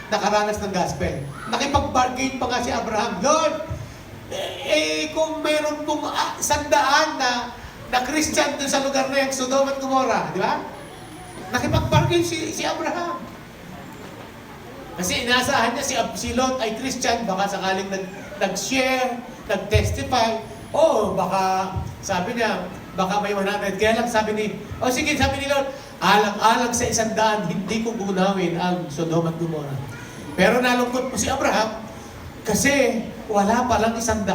nakaranas ng gospel. Nakipag-bargain pa nga si Abraham, Lord, kung meron pong 100 na Christian dun sa lugar na yung Sodom at Gomorrah, di ba? Nakipag-bargain si Abraham. Kasi inaasahan niya si Lot ay Christian, baka sakaling nag-share, nag-testify, baka, sabi niya, baka may 100. Kaya lang sabi ni Lord, alang-alang sa 100, hindi ko gunawin ang Sodom at Gomorrah. Pero nalungkot po si Abraham, kasi wala palang 100.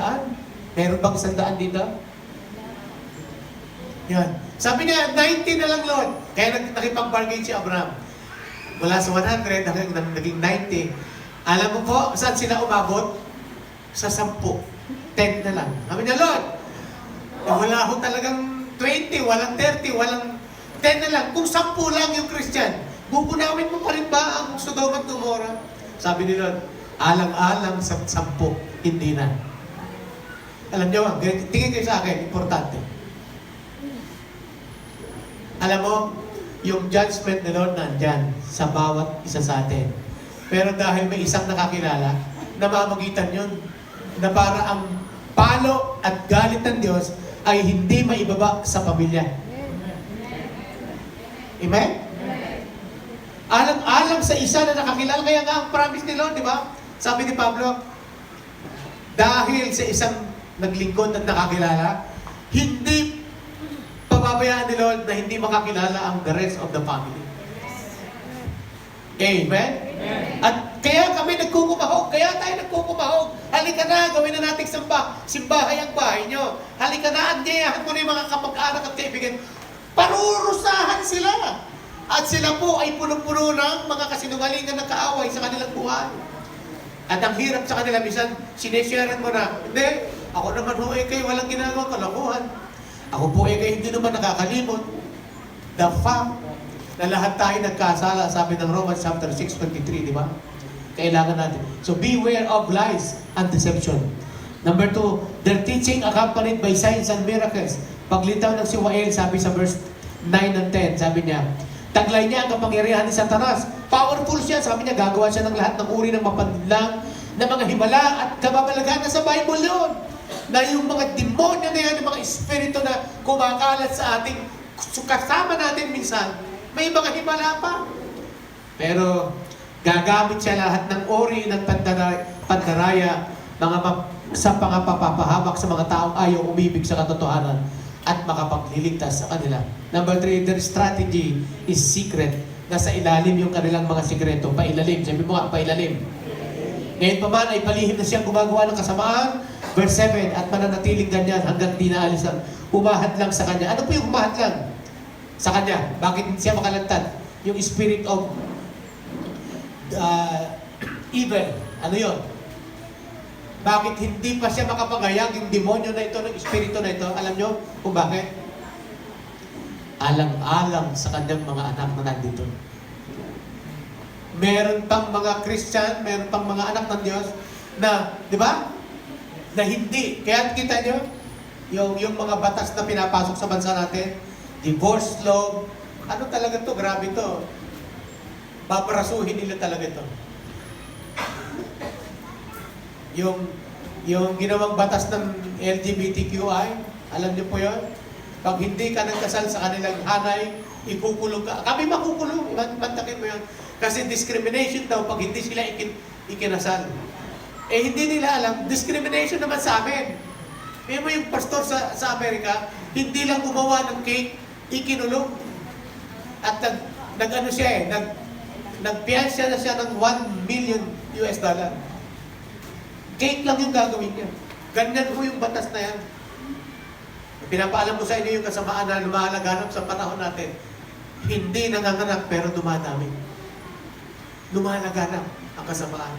Meron bang 100 dito? Yan. Sabi niya, 90 na lang, Lord. Kaya nakipag-bargain si Abraham. Mula sa 100, naging 90. Alam mo po, saan sila umabot? Sa 10. 10 na lang. Sabi niya, Lord, wala ho talagang 20, walang 30, walang 10 na lang. Kung 10 lang yung Christian, bugunawin mo pa rin ba ang Sodom at Gomorrah? Sabi ni Lord, alang-alang sa 10, hindi na. Alam niyo, tingin kayo sa akin, importante. Alam mo, yung judgment ni Lord nandyan sa bawat isa sa atin. Pero dahil may isang nakakilala, namamagitan yun na para ang palo at galit ng Diyos ay hindi maibaba sa pamilya. Amen? Alang-alang sa isa na nakakilala, kaya nga ang promise ni Lord, di ba? Sabi ni Pablo, dahil sa isang naglingkod at nakakilala, hindi pababayaan ni Lord na hindi makakilala ang the rest of the family. Amen? At kaya kami nagkukumahog, kaya tayo nagkukumahog. Halika na, gawin na natin simbahay ang bahay nyo. Halika na, anyayahan mo na yung mga kapag-anak at kaibigan. Parurusahan sila. At sila po ay puno-puno ng mga kasinungalingan na kaaway sa kanilang buhay. At ang hirap sa kanila, minsan, sinesharean mo na, hindi, ako naman ho kayo walang ginagawa, kalokohan. Ako po kayo hindi naman nakakalimot. The fact na lahat tayo nagkasala, sabi ng Romans chapter 6:23, di ba? Kailangan natin. So beware of lies and deception. Number 2, their teaching accompanied by signs and miracles. Paglitaw ng si Wael, sabi sa verse 9 and 10, sabi niya, taglay niya ang kapangyarihan ni Satanas. Powerful siya, sabi niya, gagawa siya ng lahat ng uri ng mapanlang, na mga himala at kababalaghan na sa Bible yun. Na yung mga demonyo na yan, yung mga espiritu na kumakalat sa ating, kasama natin minsan, may mga himala pa. Pero gagamit siya lahat ng ori ng pandaraya, sa pangapapahamak sa mga taong ayaw umibig sa katotohanan at makapagliligtas sa kanila. Number 3, their strategy is secret. Nasa ilalim yung kanilang mga sikreto. Pailalim. Sabi mo nga, pailalim. Ngayon pa man ay palihim na siyang gumagawa ng kasamaan. Verse 7, at mananatiling ganyan hanggang di naalis ang umahad lang sa kanya. Ano po yung umahad lang? sa kanya. Bakit hindi siya makalantad? Yung spirit of evil. Ano yun? Bakit hindi pa siya makapagayag yung demonyo na ito, ng espiritu na ito? Alam nyo kung bakit? Alang-alang sa kanyang mga anak na nandito. Meron pang mga Christian, meron pang mga anak ng Diyos na, di ba? Na hindi. Kaya kita nyo, yung mga batas na pinapasok sa bansa natin, divorce law, ano talaga to? Grabe to. Babarasuhin nila talaga to. Yung ginawang batas ng LGBTQI, alam niyo po yun? Pag hindi ka nagkasal sa kanilang hanay, ikukulong ka. Kami makukulong, mantakin mo yan. Kasi discrimination daw pag hindi sila ikinasal. Eh hindi nila alam, discrimination naman sa amin. May mo yung pastor sa Amerika, hindi lang gumawa ng cake, ikinulong. At nag-ano siya nagpiyansya na siya ng $1 million. Cake lang yung gagawin niya. Ganyan po yung batas na yan. Pinapaalam ko sa inyo yung kasamaan na lumalaganap sa panahon natin. Hindi nanganganak pero dumadami. Lumalaganap ang kasamaan.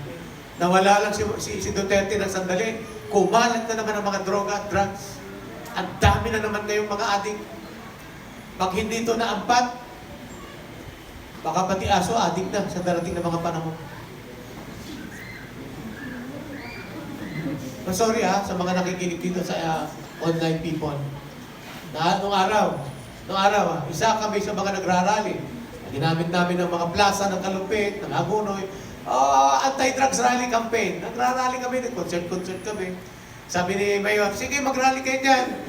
Nawala lang si Duterte ng sandali. Kumalat na naman ang mga droga at drugs. Ang dami na naman ngayong mga adik. Pag hindi ito naampat, baka pati aso adik na sa darating na mga panahon. Sorry sa mga nakikinig dito sa online people. Nung araw, isa kami sa mga nagrarally. Ginamit namin ng mga plaza ng Kalupit, ng Agunoy, anti-drugs rally campaign. Nagrarally kami, nag-concert kami. Sabi ni Mayor, sige mag-rally kayo dyan.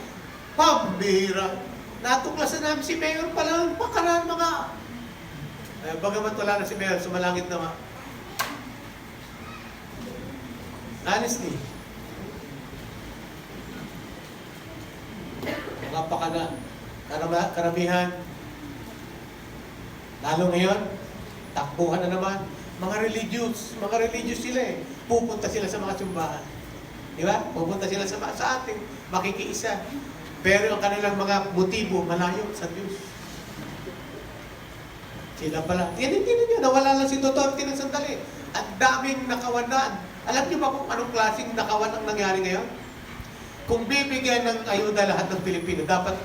Pambira. Natuklasan namin si Mayor pala, pakaraan mga... bagamat wala na si Mayor, sumalangit naman. Honestly, karamihan, lalo ngayon, takbuhan na naman, mga religious sila pupunta sila sa mga simbahan. Di ba? Pupunta sila sa ating makikiisa. Pero ang kanilang mga motibo, malayo sa Diyos. Sila pala. Tinan nyo, nawala lang si Duterte ng sandali. Ang daming nakawanan. Alam niyo ba kung anong klaseng nakawan ang nangyari ngayon? Kung bibigyan ng ayuda lahat ng Pilipino, dapat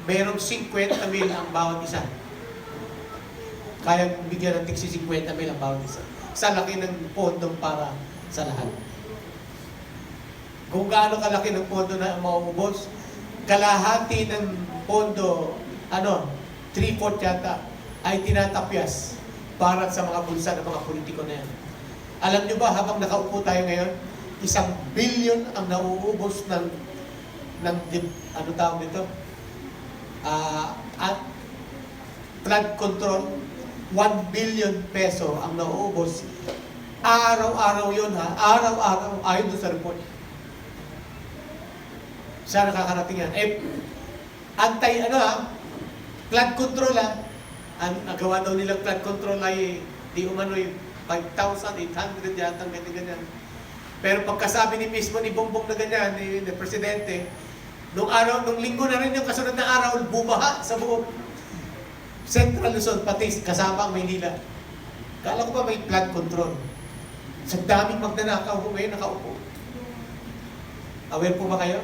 mayroong 50,000 ang bawat isa. Kaya bigyan ng tigsi 50,000 ang bawat isa. Sa laki ng pondong para sa lahat. Kung gaano kalaki ng pondo na mauubos, kalahati ng pondo, 3/4 yata, ay tinatapyas para sa mga bulsa ng mga politiko na yan. Alam nyo ba, habang nakaupo tayo ngayon, 1 billion ang nauubos ng ano tawag dito? Flood control. 1 billion peso ang nauubos. Araw-araw yun Araw-araw, ayon doon sa report. Saan nakakarating yan? Flood control ang nagawa daw nilang flood control ay di umano yung 5,800 yata, ganyan. Pero pagkasabi mismo ni Bongbong na ganyan, ni Presidente, nung linggo na rin yung kasunod na araw, bumaha sa buong Central Luzon, pati kasama ang Maynila. Kala ko ba may flood control? Sa daming magnanakaw ko ngayon nakaupo. Aware po ba kayo?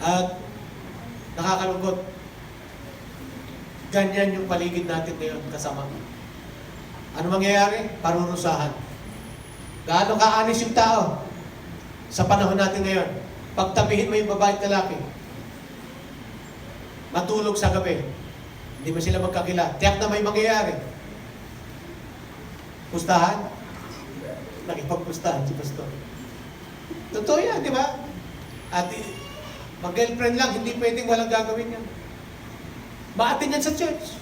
At nakakalungkot. Ganyan yung paligid natin ngayon kasama. Ano mangyayari? Parurusahan. Gaano kaanis yung tao sa panahon natin ngayon? Pagtabihin mo yung babae at lalaki, matulog sa gabi, hindi mo sila magkakila. Tiyak na may mangyayari. Pustahan? Nakipagpustahan si Pastor. Totoo yan, di ba? At mag-girlfriend lang, hindi pwedeng walang gagawin yan. Maatin yan sa church.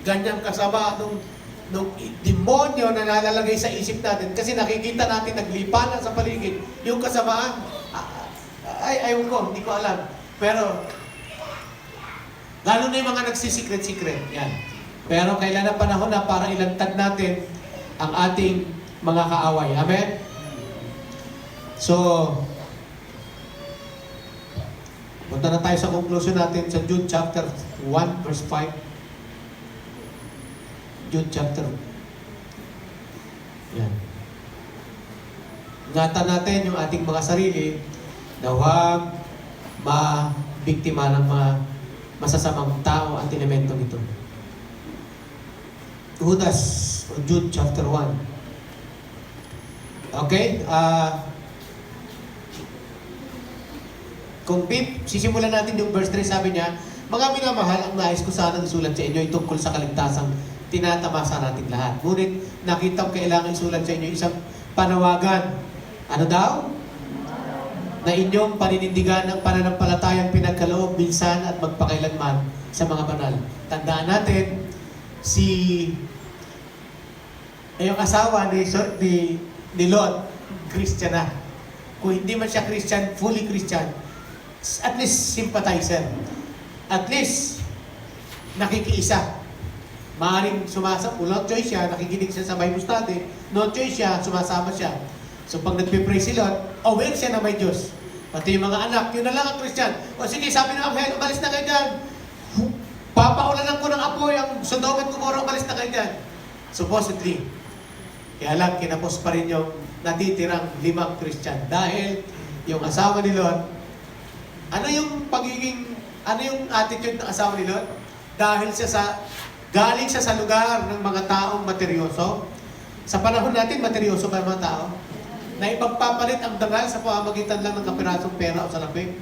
Ganyan kasama nung demonyo na nalalagay sa isip natin kasi nakikita natin naglipanan sa paligid yung kasamaan. Ayaw ko, hindi ko alam. Pero, lalo na yung mga nagsisikret-sikret. Yan. Pero kailan na panahon na para ilantad natin ang ating mga kaaway. Amen? So, Punta na tayo sa conclusion natin sa Jude chapter 1 verse 5. Jude chapter. Yan. Ingatan natin yung ating mga sarili na huwag mabiktima ng mga masasamang tao at elemento nito. Judas, o Jude chapter 1. Okay? Kung sisimulan natin yung verse 3, sabi niya, mga minamahal, ang nais ko sanang isulat sa inyo ay tungkol sa kaligtasang tinatamasa natin lahat. Ngunit nakita ko kailangan isulat sa inyo isang panawagan. Ano daw? Na inyong paninindigan ng pananampalatayang pinagkaloob minsan at magpakailanman sa mga banal. Tandaan natin, yung asawa ni Lot, Christian na. Kung hindi man siya Christian, fully Christian, at least sympathizer. At least, nakikiisa. Maaaring no choice siya, nakikinig siya sa Bible study, no choice siya, sumasama siya. So pag nagpipray si Lot, aware siya na may Diyos. Pati yung mga anak, yun na lang ang Christian. O sige, sabi ng Abel, umalis na kayo dyan. Papaulanan ko ng apoy, ang Sodom at Gomorrah, umalis na kayo dyan. Supposedly. Kaya lang, kinapos pa rin yung natitirang 5 Christian. Dahil yung asawa ni Lot, ano yung attitude ng asawa ni Lot? Dahil galing siya sa lugar ng mga taong materyoso. Sa panahon natin, materyoso ba yung mga tao? Na ipagpapalit ang dangal sa pamamagitan lang ng kapirasong pera o salapi.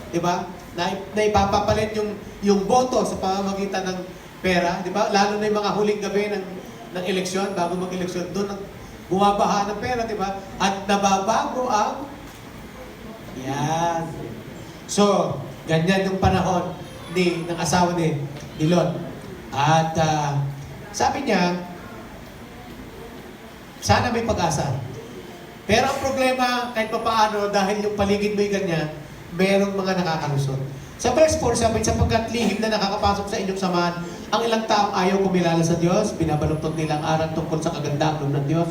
Diba? Na ipapapalit yung boto sa pamamagitan ng pera. Diba? Lalo na yung mga huling gabi ng eleksyon, bago mag-eleksyon, doon bumabaha ng pera, diba? At nababago ang yan. So, ganyan yung panahon ng asawa ni Lot. At sabi niya, sana may pag-asa. Pero ang problema, kahit pa paano, dahil yung paligid mo'y ganyan, merong mga nakakalusot. Sa verse 4, sabi, sapagkat lihim na nakakapasok sa inyong samahan, ang ilang taong ayaw kumilala sa Diyos, binabaluktot nilang aral tungkol sa kagandahan ng Diyos,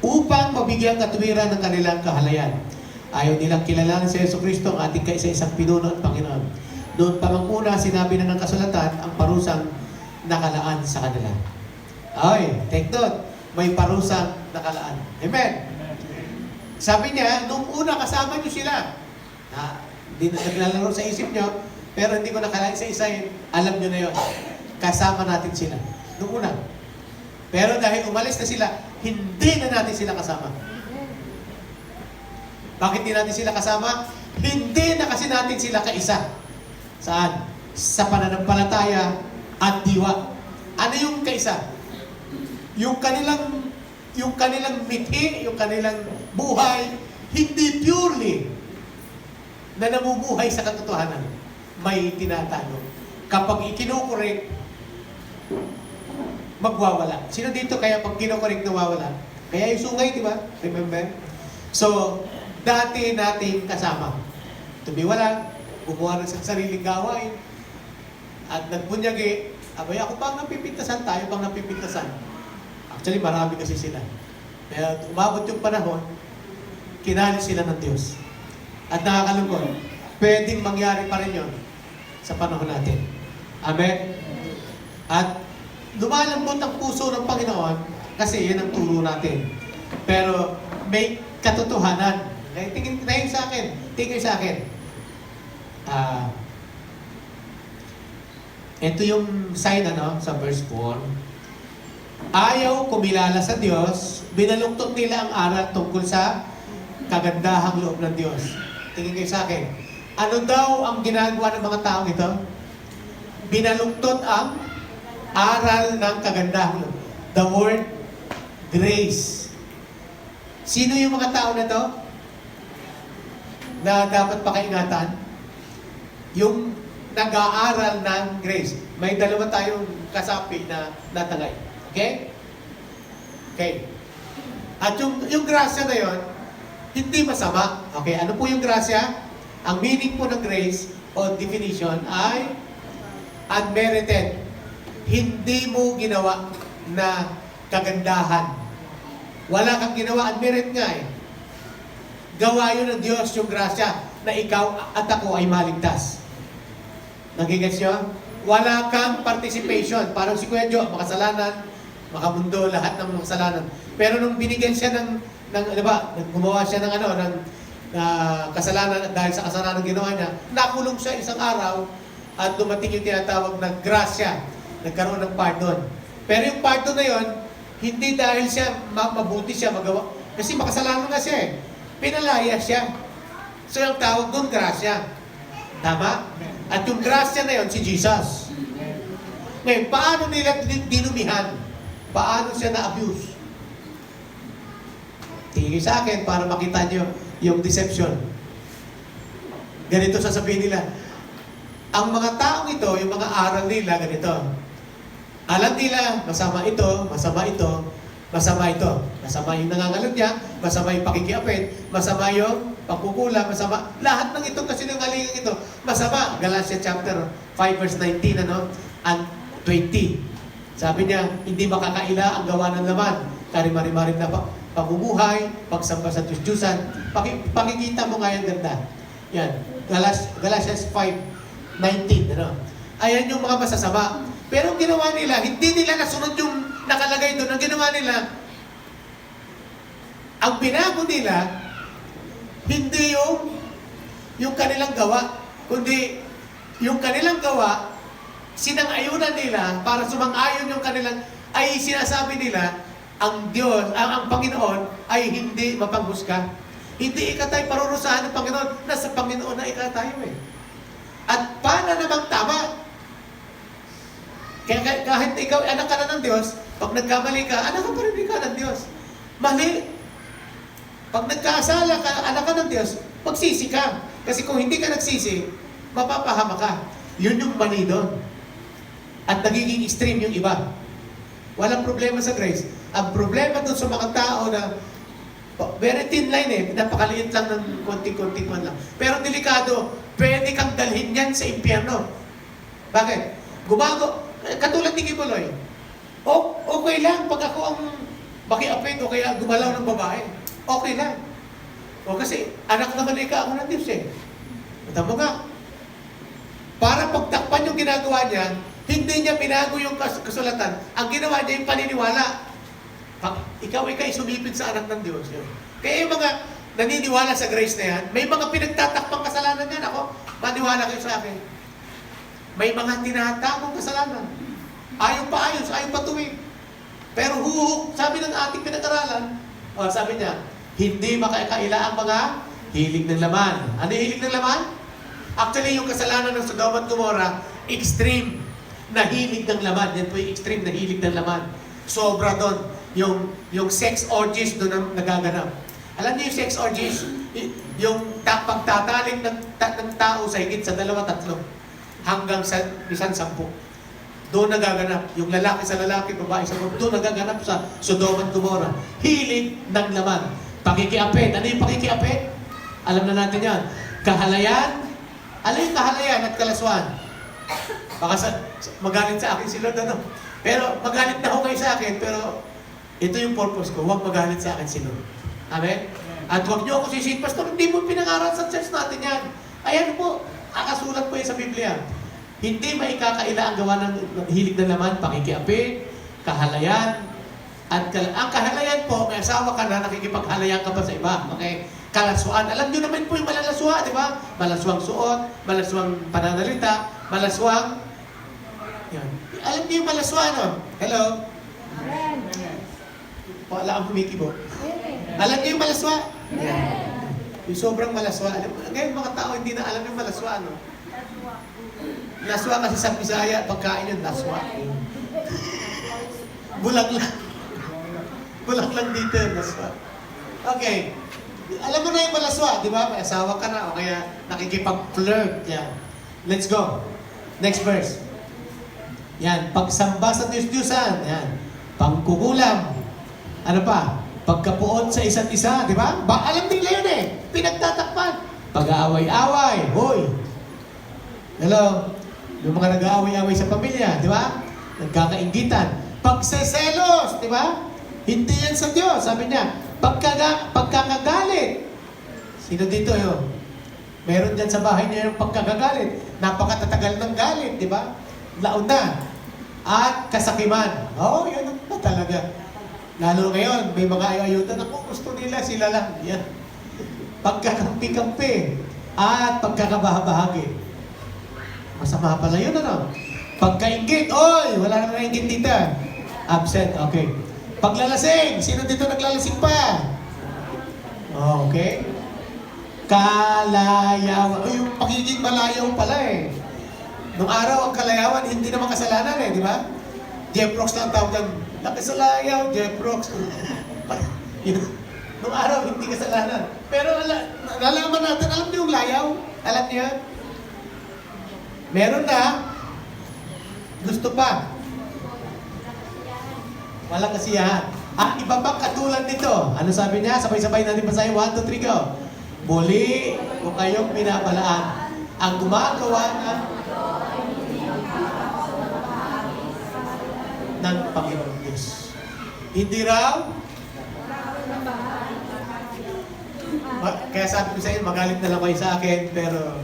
upang mabigyan katuwiran ng kanilang kahalayan. Ayaw nilang kilalanin si Jesucristo, ang ating kaisa-isang pinuno at Panginoon. Noon pa mang una, sinabi na ng kasulatan, ang parusang nakalaan sa kanila. Ay, take note, may parusang nakalaan. Amen? Sabi niya, nung una kasama niyo sila, hindi na naglalaro sa isip niyo, pero hindi ko nakalain sa isa, alam niyo na yun. Kasama natin sila. Nung una. Pero dahil umalis na sila, hindi na natin sila kasama. Bakit hindi natin sila kasama? Hindi na kasi natin sila kaisa. Saan? Sa pananampalataya at diwa. Ano yung kaisa? Yung kanilang mithi, yung kanilang buhay, hindi purely na namumuhay sa katotohanan. May tinatago. Kapag ikinukorek, magwawala. Sino dito kaya pag kinukorek nawawala? Kaya yung sungay, di ba? Remember? So, dati natin kasama. Tumiwala, gumawa ng sariling gawain, at nagbunyagi, abay ako bang napipintasan tayo, bang napipintasan? Actually, marami kasi sila. Kaya umabot yung panahon, kinali sila ng Diyos. At nakakalungkot, pwedeng mangyari pa rin yun sa panahon natin. Amen? At lumalambot ang puso ng Panginoon kasi yan ang turo natin. Pero may katotohanan. Tingin sa akin. Ito yung sign sa verse 4. Ayaw kumilala sa Diyos, binaluktot nila ang aral tungkol sa kagandahang loob ng Diyos. Tingin kayo sa akin. Ano daw ang ginagawa ng mga taong ito? Binaluktot ang aral ng kagandahang loob. The word grace. Sino yung mga tao na to? Na dapat pakaingatan? Yung nag-aaral ng grace. May dalawa tayong kasapi na natagay. Okay? Okay. At yung grasya na yon, hindi masama. Okay, ano po yung grasya? Ang meaning po ng grace o definition ay unmerited. Hindi mo ginawa na kagandahan. Wala kang ginawa, unmerited nga eh. Gawa yun ng Diyos yung grasya na ikaw at ako ay maligtas. Nagigets nyo? Wala kang participation. Parang si Kuya Jo, makasalanan, makamundo, lahat ng makasalanan. Pero nung binigyan siya ano ba, gumawa siya ng kasalanan dahil sa kasalanan ginawa niya, nakulong siya isang araw at dumating yung tinatawag na grasya. Nagkaroon ng pardon. Pero yung pardon na yon, hindi dahil siya mabuti siya magawa. Kasi makasalanan nga siya eh. Pinalaya siya. So yung tawag doon, grasya. Tama? At yung grasya na yon, si Jesus. Ngayon, paano nila dinumihan? Paano siya na-abuse? Tingin sa akin para makita nyo yung deception. Ganito sasabihin nila. Ang mga taong ito, yung mga aral nila, ganito. Alam nila, masama ito, masama ito, masama ito. Masama yung nangangalan niya, masama yung pakikiapit, masama yung pagkukulang, masama. Lahat ng ito kasi nangalingan ito, masama. Galatia chapter 5 verse 19, and 20. Sabi niya, hindi makakaila ang gawa ng laman. Karimari-marim na pamumuhay, pagsamba sa Diyos-Diyusan. Pakikita mo nga yung ganda. Yan. Galatians 5:19. Ayan yung mga masasama. Pero ang ginawa nila, hindi nila nasunod yung nakalagay doon. Ang ginawa nila, ang binago nila, hindi yung kanilang gawa, kundi yung kanilang gawa, sinang-ayunan nila para sumang-ayon yung kanilang, ay sinasabi nila, ang Diyos, ang Panginoon ay hindi mapanghusga. Hindi ikatay parurusahan ng Panginoon. Nasa Panginoon na ikatayo eh. At paano namang tama? Kaya kahit ikaw, anak ka na ng Diyos, pag nagkamali ka, anak ka pa rin ka ng Diyos. Mali. Pag nagkasala ka, anak ka ng Diyos, magsisi ka. Kasi kung hindi ka nagsisi, mapapahama ka. Yun yung mali doon. At nagiging extreme yung iba. Walang problema sa grace. Ang problema doon sa mga tao na very thin line eh, napakaliit lang ng konting-konting man lang. Pero delikado, pwede kang dalhin yan sa impyerno. Bakit? Katulad ni Kibuloy. Okay lang pag ako ang makiapit o kaya gumalaw ng babae. Okay lang. O kasi anak naman ika ako ng Diyos eh. Tama nga. Para pagtakpan yung ginagawa niya, hindi niya binago yung kasulatan. Ang ginawa niya yung paniniwala. Ikaw sumipid sa anak ng Diyos. Yun. Kaya yung mga naniniwala sa grace na yan, may mga pinagtatakpang kasalanan yan. Ako, maniwala kayo sa akin. May mga tinatagong kasalanan. Ayaw pa ayos, ayaw pa tuwing. Pero sabi ng ating pinag-aralan, sabi niya, hindi makakaila ang mga hilig ng laman. Ano yung hilig ng laman? Actually, yung kasalanan ng Sodom at Gomorrah, extreme na hilig ng laman. Yan po yung extreme na hilig ng laman. Sobra doon. Yung sex orgies doon ang nagaganap. Alam niyo yung sex orgies? Yung pagtataling ng tao sa higit sa 2-3 hanggang sa isang 10. Doon nagaganap. Yung lalaki sa lalaki, babae sa babae, doon nagaganap sa Sodom at Gomorrah. Hilig ng laman. Pakikiapit. Ano yung pakikiapit? Alam na natin yan. Kahalayan. Ano yung kahalayan at kalaswan? Baka magalit sa akin si Lord, Pero magalit na ako kayo sa akin, pero ito yung purpose ko. Huwag magalit sa akin si Lord. Amen? At huwag niyo ako sisihin, Pastor, hindi mo pinangaral sa church natin yan. Ayan po, akasulat po yan sa Biblia. Hindi maikakaila ang gawa ng hilig ng laman, pakikiapit, kahalayan, at ang kahalayan po, may asawa ka na, nakikipaghalayan ka pa sa iba. Okay? Kalaswaan. Alam niyo naman po yung malalaswa, di ba? Malaswang suot, malaswang pananalita, malaswang... Yan. Alam niyo yung malaswa, no? Hello? Wala kang kumikibo. Alam niyo yung malaswa? Yan. Yung sobrang malaswa. Ngayon mga tao hindi na alam yung malaswa, no? Laswa kasi sa Bisaya, pagkain yun, laswa. Bulag lang. Bulag lang dito yung laswa. Okay. Alam mo na yung malaswa, di ba? May asawa ka na o kaya nakikipag-flirt. Yan. Let's go. Next verse. Yan. Pagsamba sa Diyos-Diyusan. Yan. Pangkukulam. Ano pa? Pagkapuot sa isa't isa, di ba? Alam nila yun eh. Pinagtatakpan. Pag-aaway-away. Hoy. Hello? Yung mga nag-aaway-away sa pamilya, di ba? Nagkakainggitan. Pagseselos, di ba? Hindi yan sa Diyos. Sabi niya, pagkakagalit. Sino dito yun? Meron dyan sa bahay niya yung pagkagagalit. Napakatatagal ng galit, di ba? Launa. At kasakiman. Oo, yun na talaga. Lalo ngayon, may mga ayuda na kung gusto nila, sila lang. Yan. Pagkakampi-kampi. At pagkakabahagi. Masama pala yun, ano? Pagkaingit. Oy, wala na naingit tita. Absent, okay. Paglalasing. Sino dito naglalasing pa? Okay. Kalayawan. Oh, yung pagiging malayaw pala eh. Nung araw, ang kalayawan, hindi naman kasalanan eh, di ba? Jeff Rocks lang tawag yan. Nakasalayaw, Jeff Rocks. Nung araw, hindi kasalanan. Pero nalaman natin, alam niyo yung layaw? Alam niyo? Meron na. Gusto pa. Walang kasiyahan. At iba pang katulad nito. Ano sabi niya? Sabay-sabay natin basahin. 1, 2, 3, go. Muli kung kayong binabalaan ang gumagawa ng Panginoon Diyos. Hindi raw? Kaya sabi ko sa inyo, magalit na lang kayo sa akin, pero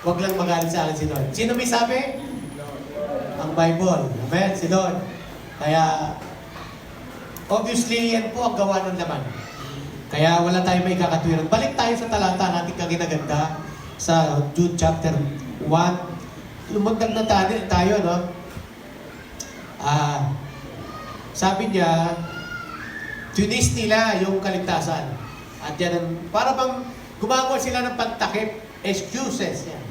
huwag lang magalit sa akin si Lord. Sino may sabi? Ang Bible. Amen? Si Lord. Kaya, obviously, yan po ang gawa ng laman. Kaya wala tayong may kakatwiran. Balik tayo sa talata natin kaginaganda sa Jude chapter 1. Lumundag na tayo, no? Sabi niya, tunis nila yung kaligtasan. At yan, para bang gumagawa sila ng pantakip, excuses. Yan.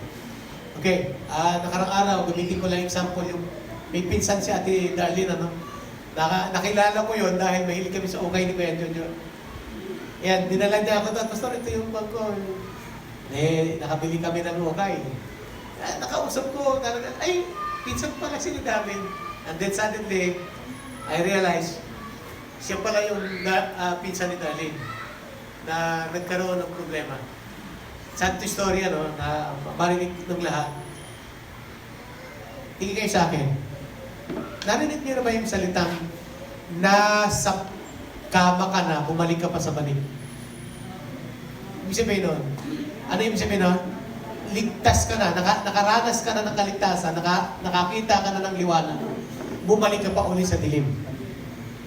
Okay, nakarang araw, gamitin ko lang example yung may pinsan si Ate Darlene, ano? Nakilala ko yon dahil mahilig kami sa ukay ni Kuya Jojo. Yan, dinala niya ako doon, Pastor, ito yung bag ko. Nakabili kami ng ukay. Nakausap ko, talaga, ay, pinsan pala si Darlene. And then suddenly, I realized, siya pala yung pinsan ni Darlene na nagkaroon ng problema. Sad to story, ano, na marinig ng lahat. Tingin kayo sa akin. Narinig niyo na ba yung salitang nasa kama ka na, bumalik ka pa sa banig? Ibig sabihin nun, ano ibig sabihin nun? Ligtas ka na, nakaranas ka na ng kaligtasan, nakakita ka na ng liwanag, bumalik ka pa uli sa dilim.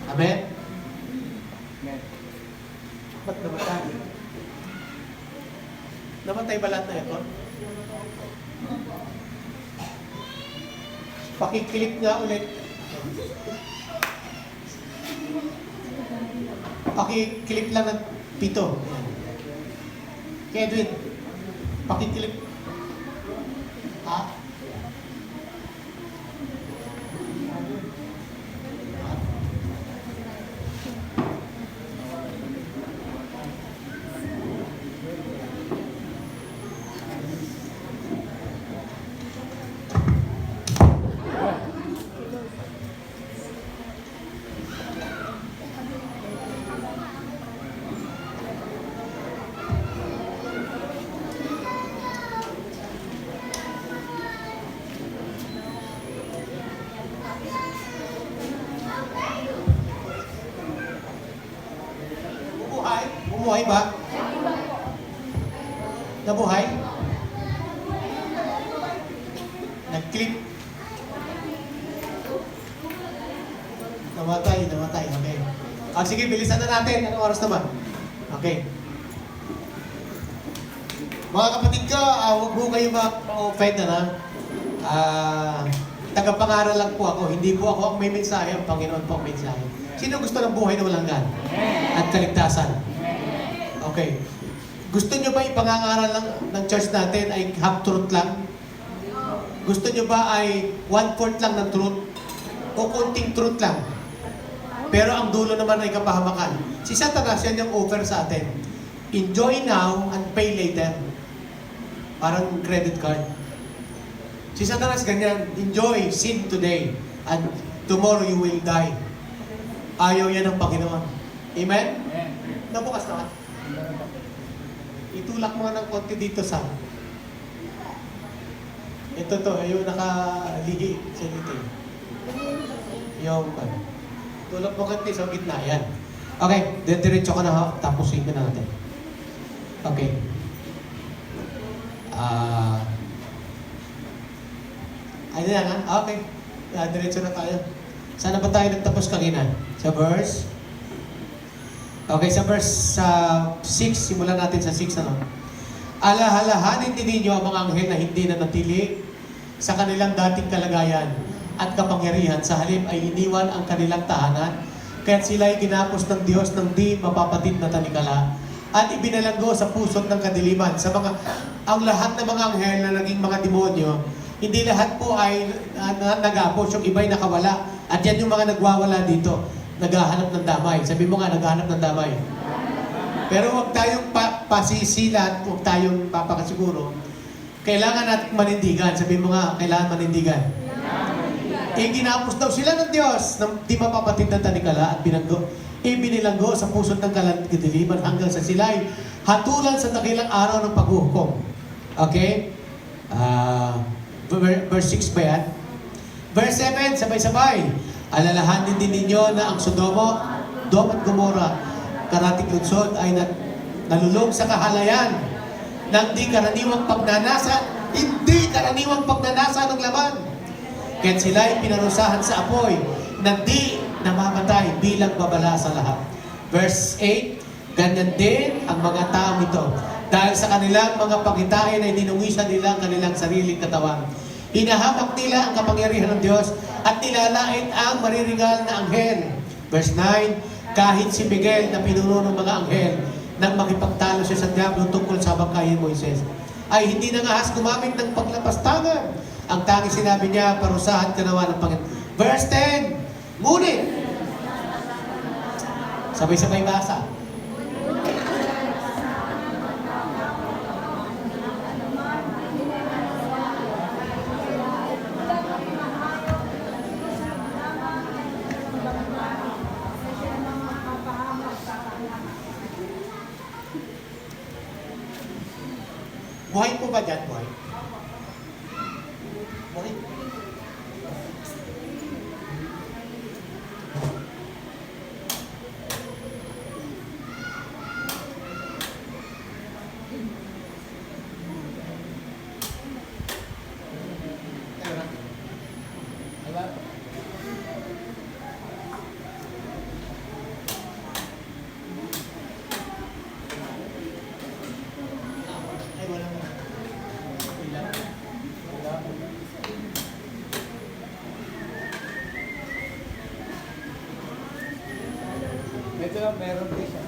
Amen? Ba't namatay? Namatay ba lahat na ito? Pakiklik nga ulit. Pakiklik lang ng 7. Kaya Edwin, pakiklik. Ha? Nabuhay ba? Nabuhay? Nag-click? Namatay. Okay. Sige, bilisan na natin. Anong oras naman? Okay. Mga kapatid ko, huwag mo kayo ma-offend na. Tagapangaral lang po ako. Hindi po ako ang may mensahe. Ang Panginoon po ang mensahe. Sino gusto ng buhay na walang gan? At kaligtasan? Okay. Gusto nyo ba ipangangaral ng church natin ay half-truth lang? Gusto nyo ba ay 1/4 lang ng truth? O konting truth lang? Pero ang dulo naman ay kapahamakan. Si Satanas, yan yung offer sa atin. Enjoy now and pay later. Parang credit card. Si Satanas ganyan, enjoy, sin today, and tomorrow you will die. Ayaw yan ng Panginoon. Amen? Nabukas naman. Itulak mo ng konti dito sa ito yung nakalihi sa dito. Yung tulak mo konti sa gitna. Yan. Okay, diretso ka na ha. Tapusin ka na natin. Okay. Ano yan ha? Okay. Diretso na tayo. Sana ba tayo nagtapos kanina? Sa verse? Okay, sa verse 6, simulan natin sa 6 ano. Alahalahanin din ninyo ang mga anghel na hindi na natili sa kanilang dating kalagayan at kapangyarihan, sa halip ay iniwan ang kanilang tahanan, kaya't sila ay ginapos ng Diyos ng di mapapatid na tanikala at ibinalanggo sa pusot ng kadiliman. Ang lahat ng mga anghel na naging mga demonyo, hindi lahat po ay nagapos, yung iba'y nakawala. At yan yung mga nagwawala dito, naghahanap ng damay. Sabi mo nga, naghahanap ng damay. Pero huwag tayong pasisilat, huwag tayong papakasiguro. Kailangan natin manindigan. Sabi mo nga, kailangan manindigan. Ginapos daw sila ng Diyos ng di mapapatid na tanikala at ibinilanggo sa pusot ng kadiliman hanggang sa sila'y hatulan sa dakilang araw ng paghuhukom. Okay? Verse 6 ba yan? Verse 7, sabay-sabay. Alalahanin din ninyo na ang Sodom at Gomorrah, karating lunsod, ay nalulong sa kahalayan ng hindi karaniwang pagnanasa ng laman. Kaya sila ay pinarusahan sa apoy na di namamatay bilang babala sa lahat. Verse 8, ganyan din ang mga taong ito. Dahil sa kanilang mga pagitain ay dinungisan nila ang kanilang sariling katawan. Hinahamak nila ang kapangyarihan ng Diyos at nilalait ang mariringal na anghel. Verse 9, kahit si Miguel na pinuno ng mga anghel nang makipagtalo siya sa diablo tungkol sa bangkahin Moises, ay hindi nangahas gumamit ng paglapastangan. Ang tanging sinabi niya, parusahan ka naman ng Panginoon. Verse 10, ngunit, sabay-sabay basa. Buhay po ba dyan? Buhay? Buhay? Wala. Ay, wala na. Wala. Wala. Ito lang, meron din siya.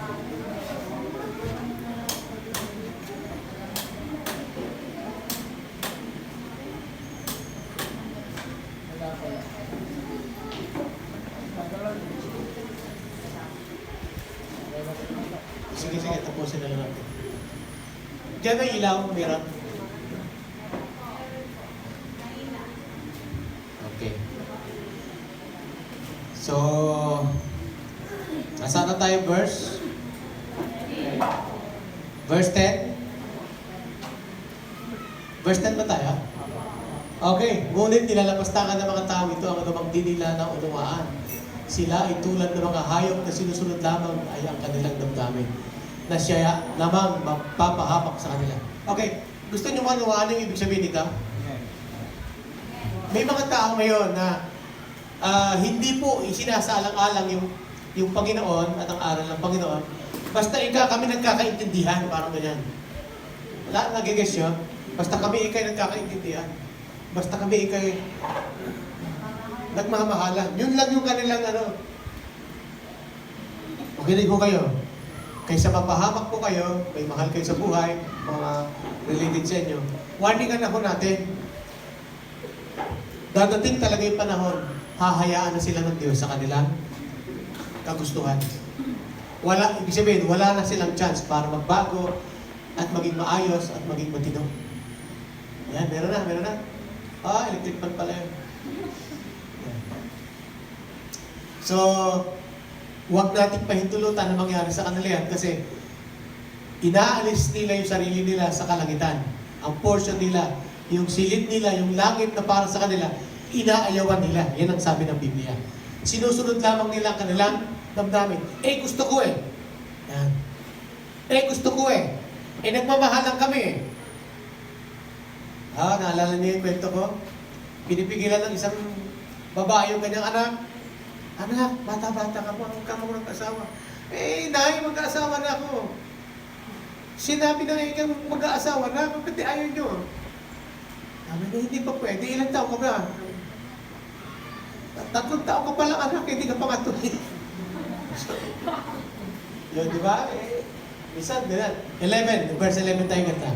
Wala pala. Meron. Sige, tapusin na lang natin. Diyan ang ilaw, meron. Okay. So, nasaan na tayo verse? Verse 10? Verse 10 ba tayo? Okay. Ngunit nilalapastangan ng mga tao ito ang anumang di nila na unawaan. Sila ay tulad ng mga hayop na sinusunod lamang ay ang kanilang damdamin, na siya namang mapapahamak sa kanila. Okay. Gusto niyo manawaan yung ibig sabihin nito? May mga tao ngayon na hindi po isinasalang-alang yung Panginoon at ang aral ng Panginoon. Basta kami nagkakaintindihan, parang ganyan. Wala, nag-guess yun? Basta kami nagkakaintindihan. Basta kami nagmamahalan. Yun lang yung kanilang Makinig po kayo. Kaysa mapahamak po kayo, may mahal kayo sa buhay, mga related sa inyo, warningan ako natin. Dadating talaga yung panahon, hahayaan na sila ng Diyos sa kanilang kagustuhan. Ibig sabihin, wala na silang chance para magbago at maging maayos at maging matino. Yan, meron na. Electric fan pala yun. Yan. So, huwag natin pahintulutan na mangyari sa kanila yan kasi inaalis nila yung sarili nila sa kalangitan. Ang portion nila, yung silid nila, yung langit na para sa kanila, inaayawan nila. Yan ang sabi ng Biblia. Sinusunod lamang nila ang kanilang damdamin. Gusto ko eh. Yan. Gusto ko eh. Nagmamahalan kami eh. Naalala niyo yung kwento ko? Pinipigilan ng isang babae yung kanyang anak. Anak, bata-bata ka po, huwag ka mo mag-asawa. Nay, mag-aasawa na ako. Sinabi na ngayon mag-aasawa na, bakit ayaw nyo? Sabi na, hindi pa pwede. Ilang taon ka ba? 3 taon ka pa lang, anak, hindi ka pa matuloy. Yun, di ba? Minsan, 11, verse 11 tayo ganda.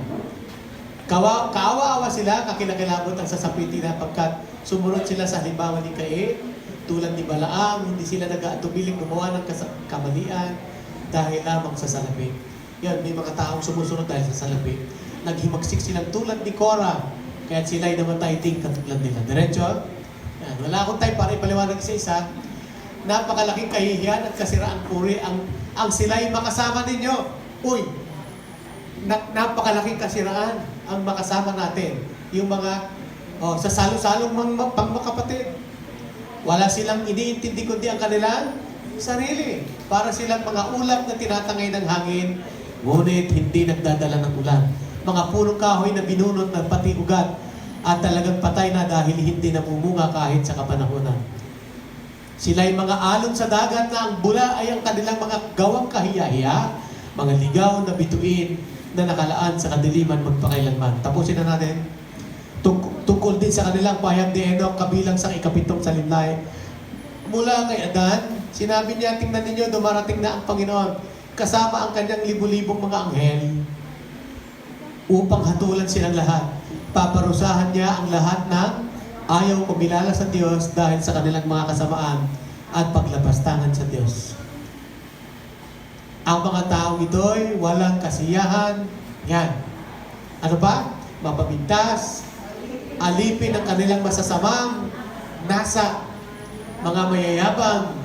Kaawa-awa sila, kakilakilabot ang sasapiti na pagkat sumunod sila sa halimbawa ni Cain, tulad ni Balaam, hindi sila nag-aatubiling gumawa ng kamalian dahil lamang sa salapi. Yan, may mga taong sumusunod dahil sa salapi. Naghimagsik silang tulad ni Korah, kaya sila'y namatay ting katulad nila. Diretso? Yan. Wala akong time para ipaliwanag isa-isa. Napakalaking kahihiyan at kasiraan puri ang sila'y makasama ninyo. Uy! Napakalaking kasiraan ang makasama natin. Yung mga sa salo-salong pangmakapatid. Wala silang iniintindi kundi ang kanilang sarili. Para silang mga ulap na tinatangay ng hangin, ngunit hindi nagdadala ng ulan. Mga punong kahoy na binunot ng pati ugat at talagang patay na dahil hindi namumunga kahit sa kapanahunan. Sila'y mga alon sa dagat na ang bula ay ang kanilang mga gawang kahiyahiya, mga ligaw na bituin na nakalaan sa kadiliman magpakailanman. Tapusin na natin. Tungkol din sa kanilang pahayag ni Enoch kabilang sa 7 salimlay. Mula kay Adan, sinabi niya, tingnan ninyo, dumarating na ang Panginoon kasama ang kanyang libu-libong mga anghel upang hatulan silang lahat. Paparusahan niya ang lahat ng ayaw kumilala sa Diyos dahil sa kanilang mga kasamaan at paglapastangan sa Diyos. Ang mga taong ito'y walang kasiyahan. Yan. Ano pa? Mapabintas, alipin ang kanilang masasamang nasa, mga mayayabang,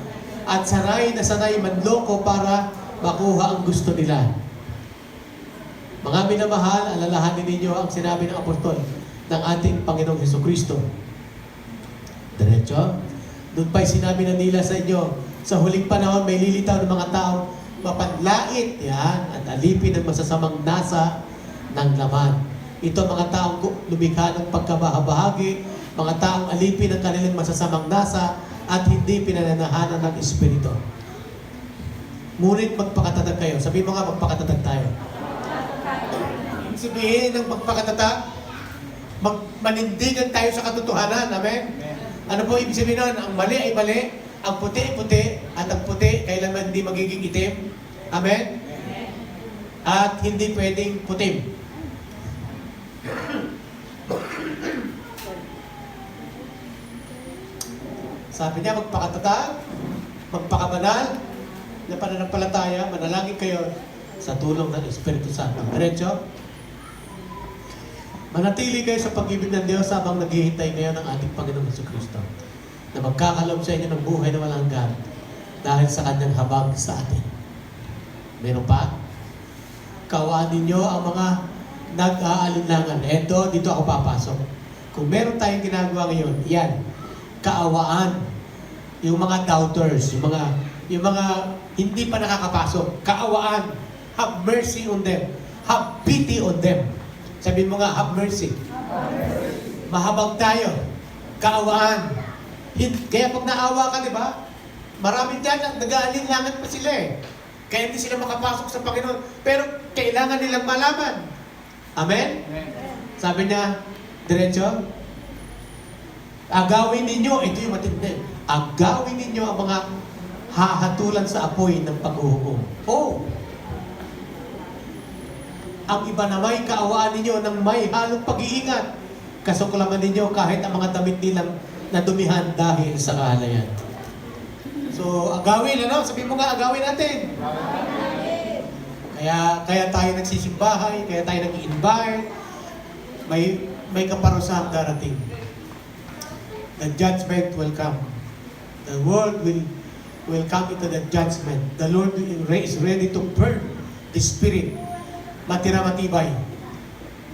at sanay na sanay manloko para makuha ang gusto nila. Mga minamahal, alalahanin ninyo ang sinabi ng apostol ng ating Panginoong Hesukristo. Diretso? Doon pa'y sinabi na nila sa inyo, sa huling panahon may lilitaw ng mga tao mapanlait, yan, at alipin ang masasamang nasa ng laman. Ito mga taong lumikha ng pagkabahabahagi, mga taong alipin ang kanilang masasamang nasa at hindi pinananahanan ng Espiritu. Ngunit magpakatatag kayo. Sabi mo nga, magpakatatag tayo. Ibig sabihin ng magpakatatag, manindigan tayo sa katotohanan. Amen? Ano po ibig sabihin nun? Ang mali ay mali, ang puti ay puti, at ang puti kailanman hindi magiging itim. Amen? At hindi pwedeng putim. Sabi niya, magpakatatag, magpakabanal, na pananampalataya, manalangin kayo sa tulong ng Espiritu Santo. Diretso? Manatili kayo sa pag-ibig ng Diyos habang naghihintay kayo ng ating Panginoong Jesucristo na magkakalob sa inyo ng buhay na walang hanggan dahil sa kanyang habag sa atin. Meron pa? Kawaan ninyo ang mga nag-aalinlangan. Eto, dito ako papasok. Kung meron tayong ginagawa ngayon, yan, kaawaan. Yung mga doubters, yung mga hindi pa nakakapasok, kaawaan. Have mercy on them. Have pity on them. Sabihin mo nga, have mercy. Mahabag tayo. Kaawaan. Kaya pag naawa ka, di ba? Maraming dyan, nag-aalinlangan pa sila eh. Kaya hindi sila makapasok sa Panginoon. Pero kailangan nilang malaman. Amen? Sabi niya, diretso, agawin ninyo, ito yung matindi, agawin ninyo ang mga hahatulan sa apoy ng paghuhukom. Oh! Ang iba na may kaawaan ninyo ng may halong pag-iingat. Kasuklaman ninyo kahit ang mga damit nilang nadumihan dahil sa kahalayan. So, agawin, ano? Sabi mo nga, agawin natin. Kaya tayo nagsisimbahay, kaya tayo nag-i-invite. May kaparusahang darating. The judgment will come. The world will come into the judgment. The Lord is ready to burn the spirit. Matira matibay.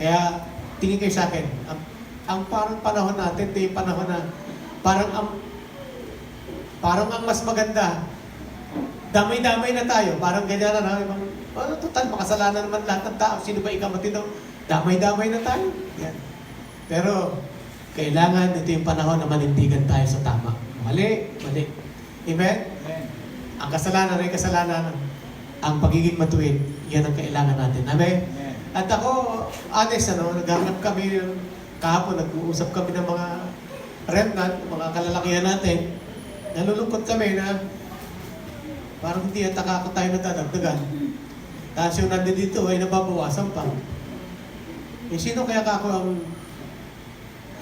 Kaya, tingin kayo sa akin, ang parang panahon natin, ito yung panahon na parang ang mas maganda, damay-damay na tayo. Parang ganyan na, total, makasalanan naman lahat ng tao. Sino ba ikaw matino? Damay-damay na tayo. Yan. Pero, kailangan ito yung panahon na manindigan tayo sa tama. Mali, mali. Amen? Amen. Ang kasalanan ay kasalanan. Ang pagiging matuwid, yan ang kailangan natin. Amen? Amen. At ako, honest, naghanap kami, kahapon, nag-uusap kami ng mga remnant, mga kalalakihan natin. Nalulungkot kami na parang hindi yata ako tayo natadagdagan. Tapos yung nandito ay nababawasan pa. Eh, sino kaya kako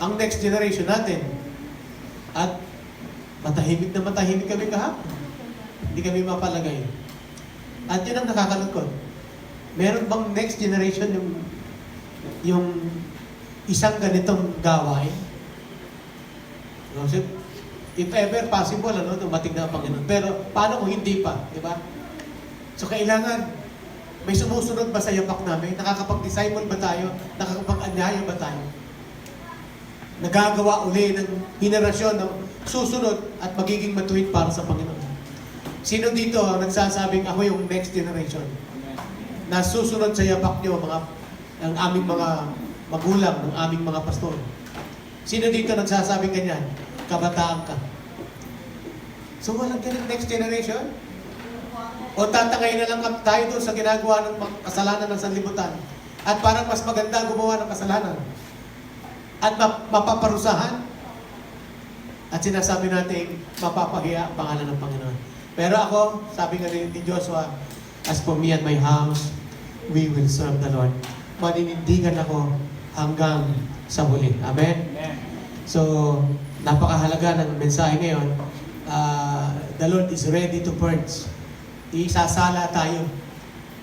ang next generation natin? At matahimik na matahimik kami kahapon. Hindi kami mapalagay. At yun ang nakakalungkot. Meron bang next generation yung isang ganitong gawain? No, so, if ever possible, dumating na ang Panginoon. Pero paano kung hindi pa? Di ba? So kailangan, may sumusunod ba sa yapak namin? Nakakapag-disciple ba tayo? Nakakapag-anyaya ba tayo? Nagagawa uli ng henerasyon ng susunod at magiging matuwid para sa Panginoon. Sino dito ang nagsasabing ako yung next generation? Amen. Na susunod sa yapak nyo, ang aming mga magulang, ng aming mga pastor. Sino dito nagsasabing ganyan? Kabataan ka. So walang ganyan next generation? O tatangay na lang tayo doon sa ginagawa ng kasalanan ng sanlibutan. At parang mas maganda gumawa ng kasalanan. At mapaparusahan. At sinasabi natin, mapapahiya ang pangalan ng Panginoon. Pero ako, sabi nga ni Joshua, as for me and my house, we will serve the Lord. Maninindigan ako hanggang sa huli. Amen? Amen. So, napakahalaga ng mensahe ngayon. The Lord is ready to purge. Isasala tayo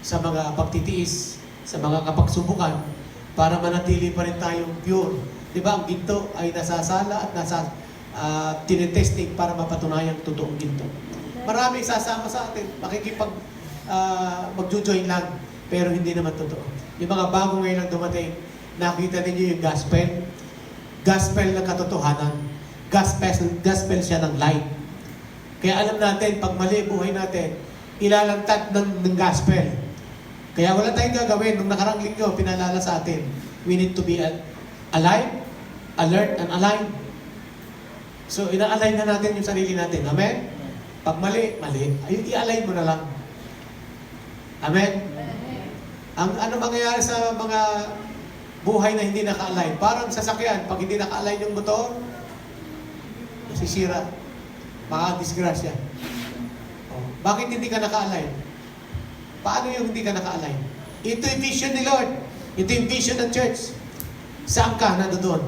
sa mga pagtitiis, sa mga kapagsubukan, para manatili pa rin tayong pure. Di ba? Ang ginto ay nasasala at tinetesting para mapatunayang totoong ginto. Maraming sasama sa atin, magjo-join lang, pero hindi naman totoo. Yung mga bago ngayon lang dumating, nakita ninyo yung gospel. Gospel ng katotohanan. Gospel siya ng light. Kaya alam natin, pag mali buhay natin, ilalantad ng gospel. Kaya wala tayong gagawin. Nung nakarang linggo, pinalala sa atin, we need to be alive, alert, and aligned. So, ina-align na natin yung sarili natin. Amen? Pag mali, mali. Ayun, i-align mo na lang. Amen? Ang ano mangyayari sa mga buhay na hindi naka-align? Parang sasakyan, pag hindi naka-align yung motor, nasisira. Makakadisgrasya. Oh. Bakit hindi ka naka-align? Paano yung hindi ka naka-align? Ito yung vision ni Lord. Ito yung vision ng church. Saan ka nandoon?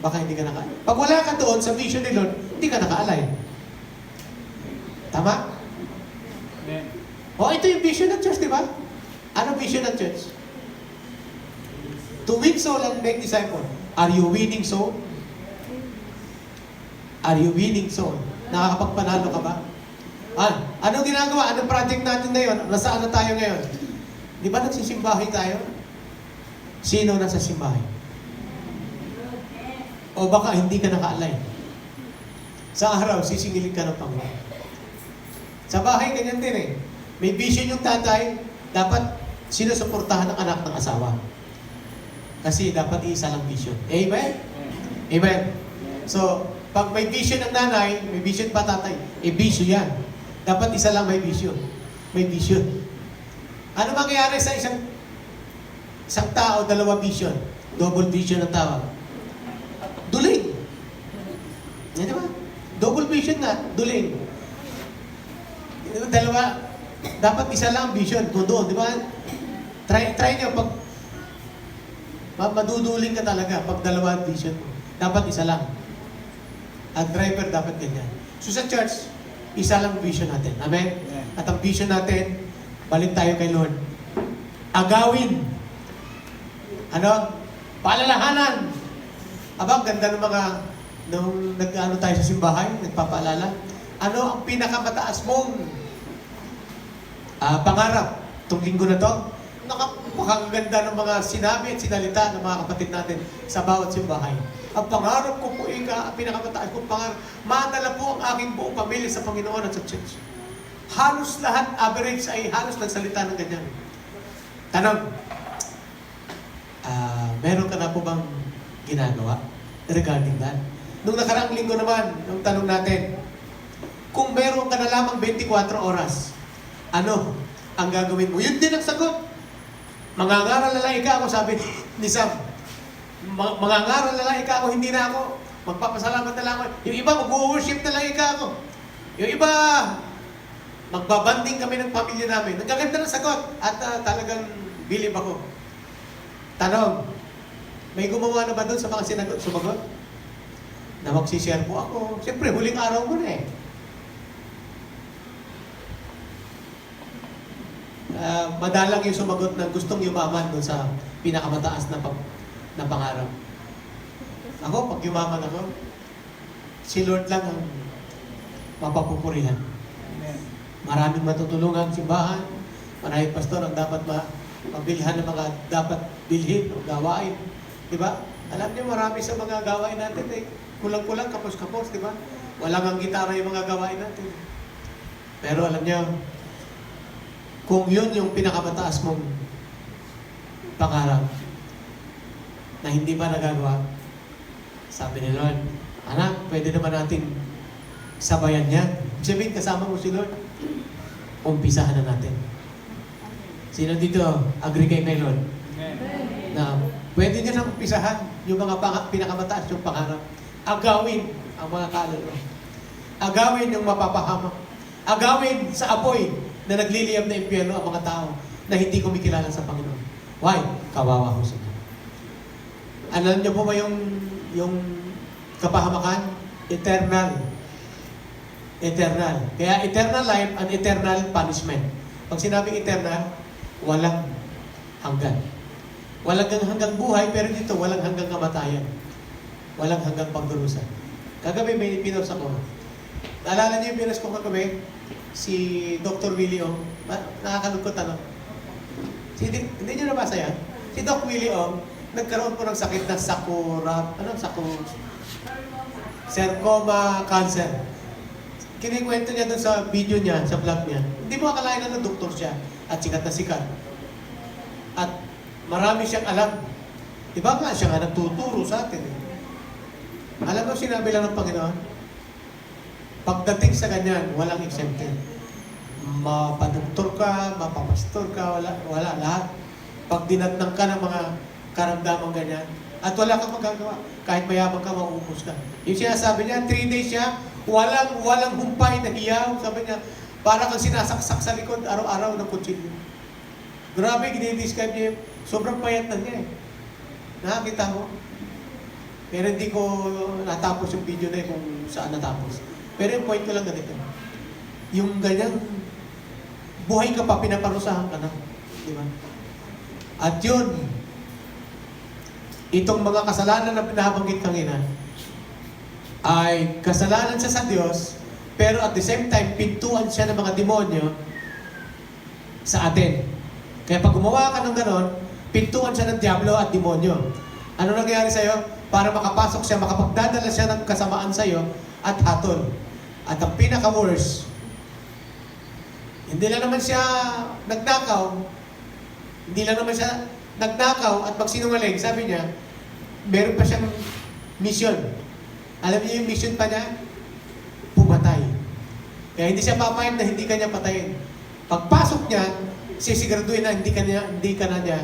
Baka hindi ka naka-align. Pag wala ka doon sa vision ni Lord, hindi ka naka-align. Tama? Amen. O, ito yung vision ng church, di ba? Ano vision ng church? To win soul and make disciple. Are you winning soul? Are you winning soul? Nakakapagpanalo ka ba? Anong ginagawa? Anong project natin ngayon? Nasaan na tayo ngayon? Di ba nagsisimbahay tayo? Sino nasa simbahay? O baka hindi ka naka-align? Sa araw, sisingilin ka ng Panginoon. Sa bahay, ganyan din eh. May vision yung tatay, dapat sinusuportahan ng anak ng asawa. Kasi dapat isa lang vision. Amen? Amen. So, pag may vision ng nanay, may vision pa tatay, vision yan. Dapat isa lang may vision. May vision. Ano mangyayari sa isang tao, dalawa vision? Double vision ang tawag. Duling. Yan diba? Double vision na, duling. Dalawa, dapat isa lang vision. Kung doon, di ba? Try nyo, pag maduduling ka talaga, pag dalawa vision, dapat isa lang. At driver dapat ganyan. So sa church, isa lang vision natin. Amen? At ang vision natin, balik tayo kay Lord. Agawin. Ano? Paalalahanan. Aba, ganda ng mga, nung nag-ano tayo sa simbahay, nagpapaalala. Ano ang pinakamataas mong pangarap itong linggo na to? Napakaganda ng mga sinabi at sinalita ng mga kapatid natin sa bawat simbahay. Ang pangarap ko po, ang pinakamataas kong pangarap, madala po ang aking buong pamilya sa Panginoon at sa church. Halos lahat, average ay halos nagsalita ng ganyan. Tanong, meron ka na po bang ginagawa regarding that? Nung nakaraang linggo naman, yung tanong natin, kung meron ka na lamang 24 oras, ano ang gagawin mo? Yun din ang sagot. Mangangaral na lang ika ako, sabi ni Sam. Mangangaral na lang ika ako, hindi na ako. Magpapasalamat na lang ako. Yung iba, mag-worship na lang ika ako. Yung iba, magbabanding kami ng pamilya namin. Nagkaganda ng sagot at talagang bilib ako. Tanong, may gumawa na ba doon sa mga sumagot? Na magsishare po ako. Siyempre, huling araw mo na eh. Madalang yung sumagot na gustong yumaman doon sa pinakamataas na pangarap. Ako, pag yumaman ako, si Lord lang ang mapapupurihan. Maraming matutulungan simbahan, maraming pastor ang dapat mabilhan ng mga dapat bilhin o gawain. Diba? Alam niyo, marami sa mga gawain natin kulang-kulang, kapos-kapos, diba? Walang ang gitara yung mga gawain natin. Pero alam niyo, kung yun yung pinakamataas mong pangarap na hindi pa nagagawa, sabi ni Lord, anak, pwede naman natin sabayan yan. Sabihin, kasama mo si Lord, umpisahan na natin. Sino dito, agree kay Lord? Na pwede niya nang umpisahan yung mga pinakamataas yung pangarap. Agawin ang mga kalalo. Agawin yung mapapahamak. Agawin sa apoy na nagliliyab na impyerno ang mga tao na hindi kumikilala sa Panginoon. Why? Kawawa ho sila. Alam niyo po ba yung kapahamakan? Eternal. Eternal. Kaya eternal life and eternal punishment. Pag sinabing eternal, walang hanggan. Walang hanggang buhay, pero dito walang hanggang kamatayan. Walang hanggang pagdurusan. Kagabi may pinos ako. Naalala niyo yung pinos ko kagabi? Si Dr. Willie Ong. Nakakalungkot ano? Hindi niyo nabasa yan? Si Doc Willie Ong, nagkaroon po ng sakit na sarcoma cancer. Kinikwento niya doon sa video niya, sa vlog niya. Hindi mo akalain na doktor siya at sikat na sikat. At marami siyang alam. Diba nga siya nga nagtuturo sa atin. Alam mo, sinabi lang ng Panginoon, pagdating sa ganyan, walang exempted. Mapadoktor ka, mapapastor ka, wala lahat. Pag dinatnang ka ng mga karamdamang ganyan, at wala kang magagawa. Kahit mayaman ka, mauubos ka. Yung sinasabi niya, 3 days siya, walang humpay na hiyaw. Sabi niya, para kang sinasaksak sa likod araw-araw ng kutsilyo. Grabe, ginidescribe niya, sobrang payat na niya eh. Nakakita mo? Pero hindi ko natapos yung video na kung saan natapos. Pero yung point ko lang ganito. Yung ganyan, buhay ka pa, pinaparusahan ka na. Di ba? At yun, itong mga kasalanan na pinabanggit kanina, ay kasalanan siya sa Diyos, pero at the same time, pintuan siya ng mga demonyo sa atin. Kaya pag gumawa ka ng ganon, pintuan siya ng diablo at demonyo. Ano nangyayari sa'yo? Para makapasok siya, makapagdadala siya ng kasamaan sa'yo at hatol. At ang pinaka-worst, hindi lang naman siya nagnakaw, at magsinungaling. Sabi niya, meron pa siyang mission. Alam niyo yung mission pa niya? Pumatay. Kaya hindi siya papayag na hindi kanya patayin. Pagpasok niya, sisiguraduhin na hindi ka na niya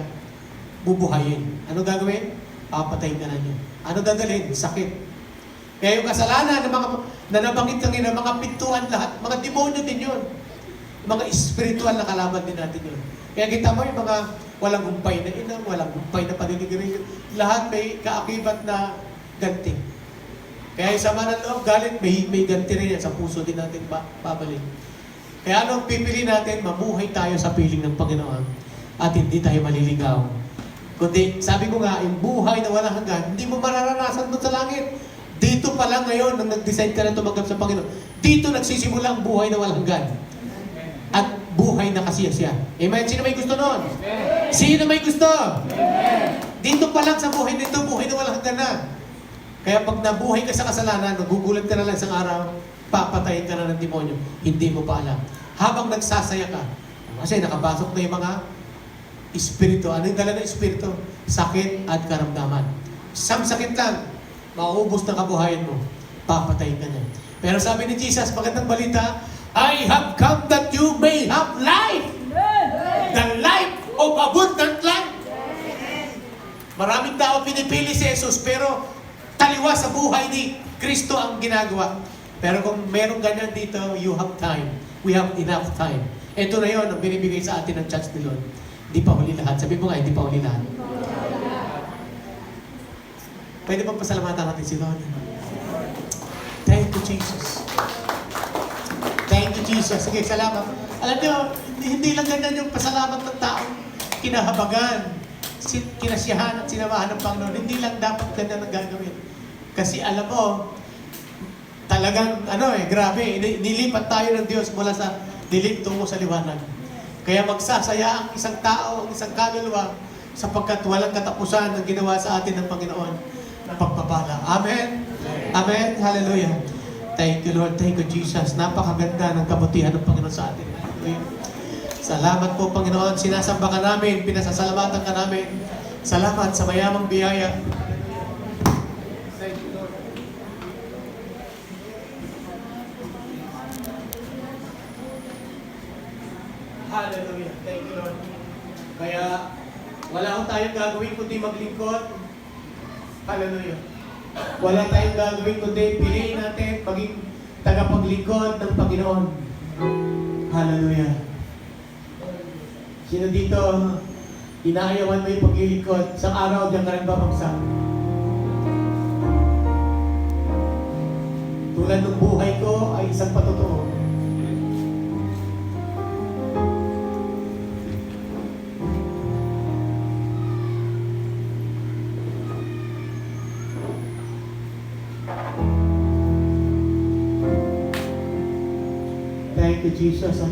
bubuhayin. Ano gagawin? Papatayin ka na niya. Ano dadalhin? Sakit. Kaya yung kasalanan na nabanggit kanina, mga pintuan lahat, mga demonyo din yun. Mga spiritual na kalaban din natin yun. Kaya kita mo yung mga walang humpay na inang, walang humpay na paninigarilyo, lahat may kaakibat na ganti. Kaya yung sama ng loob, galit, may ganti rin yan sa puso din natin babalik. Kaya anong pipili natin? Mabuhay tayo sa piling ng Panginoon at hindi tayo maliligaw. Kundi, sabi ko nga, yung buhay na walang hanggan, hindi mo mararanasan doon sa langit. Dito pa lang ngayon, nang nag-decide ka na tumanggap sa Panginoon, dito nagsisimula ang buhay na walang hanggan. At buhay na kasiyasiya. Amen? Sino may gusto noon? Sino may gusto? Dito pa lang sa buhay nito, buhay na walang hanggan na. Kaya pag nabuhay ka sa kasalanan, nagugulat ka na lang isang araw, papatayin ka na ng demonyo. Hindi mo pa alam. Habang nagsasaya ka, kasi nakapasok na yung mga Espiritu. Ano yung dala ng Espiritu? Sakit at karamdaman. Isang sakit lang, mauubos na kabuhayan mo. Papatayin ka niya. Pero sabi ni Jesus, magandang balita, I have come that you may have life. The life of abundant life. Maraming tao pinipili si Jesus, pero taliwa sa buhay ni Kristo ang ginagawa. Pero kung meron ganyan dito, you have time. We have enough time. Ito na yun ang binibigay sa atin ng church ni Lord. Hindi pa huli lahat. Sabi mo nga, hindi pa huli lahat. Pwede bang pasalamatan natin si Lord? Thank you, Jesus. Thank you, Jesus. Sige, salamat. Alam niyo, hindi lang ganyan yung pasalamat ng taong kinahabagan, kinasiyahan at sinamahan ng Panginoon. Hindi lang dapat ganyan ang gagawin. Kasi alam mo, talagang, grabe, nilipat tayo ng Diyos mula sa dilim tungo sa liwanag. Kaya magsasaya ang isang tao, ang isang kaluluwa, sapagkat walang katapusan ang ginawa sa atin ng Panginoon na pagpapala. Amen? Amen? Hallelujah. Thank you, Lord. Thank you, Jesus. Napakaganda ng kabutihan ng Panginoon sa atin. Hallelujah. Salamat po, Panginoon. Sinasamba ka namin, pinasasalamatan ka namin. Salamat sa mayamang biyaya. Thank you, Lord. Hallelujah. Thank you, Lord. Kaya, wala akong tayong gagawin kundi maglingkod. Hallelujah. Wala tayong gagawin kundi piliin natin maging tagapaglingkod ng Panginoon. Hallelujah. Sino dito, inaayawan mo yung paglilingkod, isang araw diyan ka rin babagsak. Tulad ng buhay ko ay isang patotoo. Thank you, Jesus.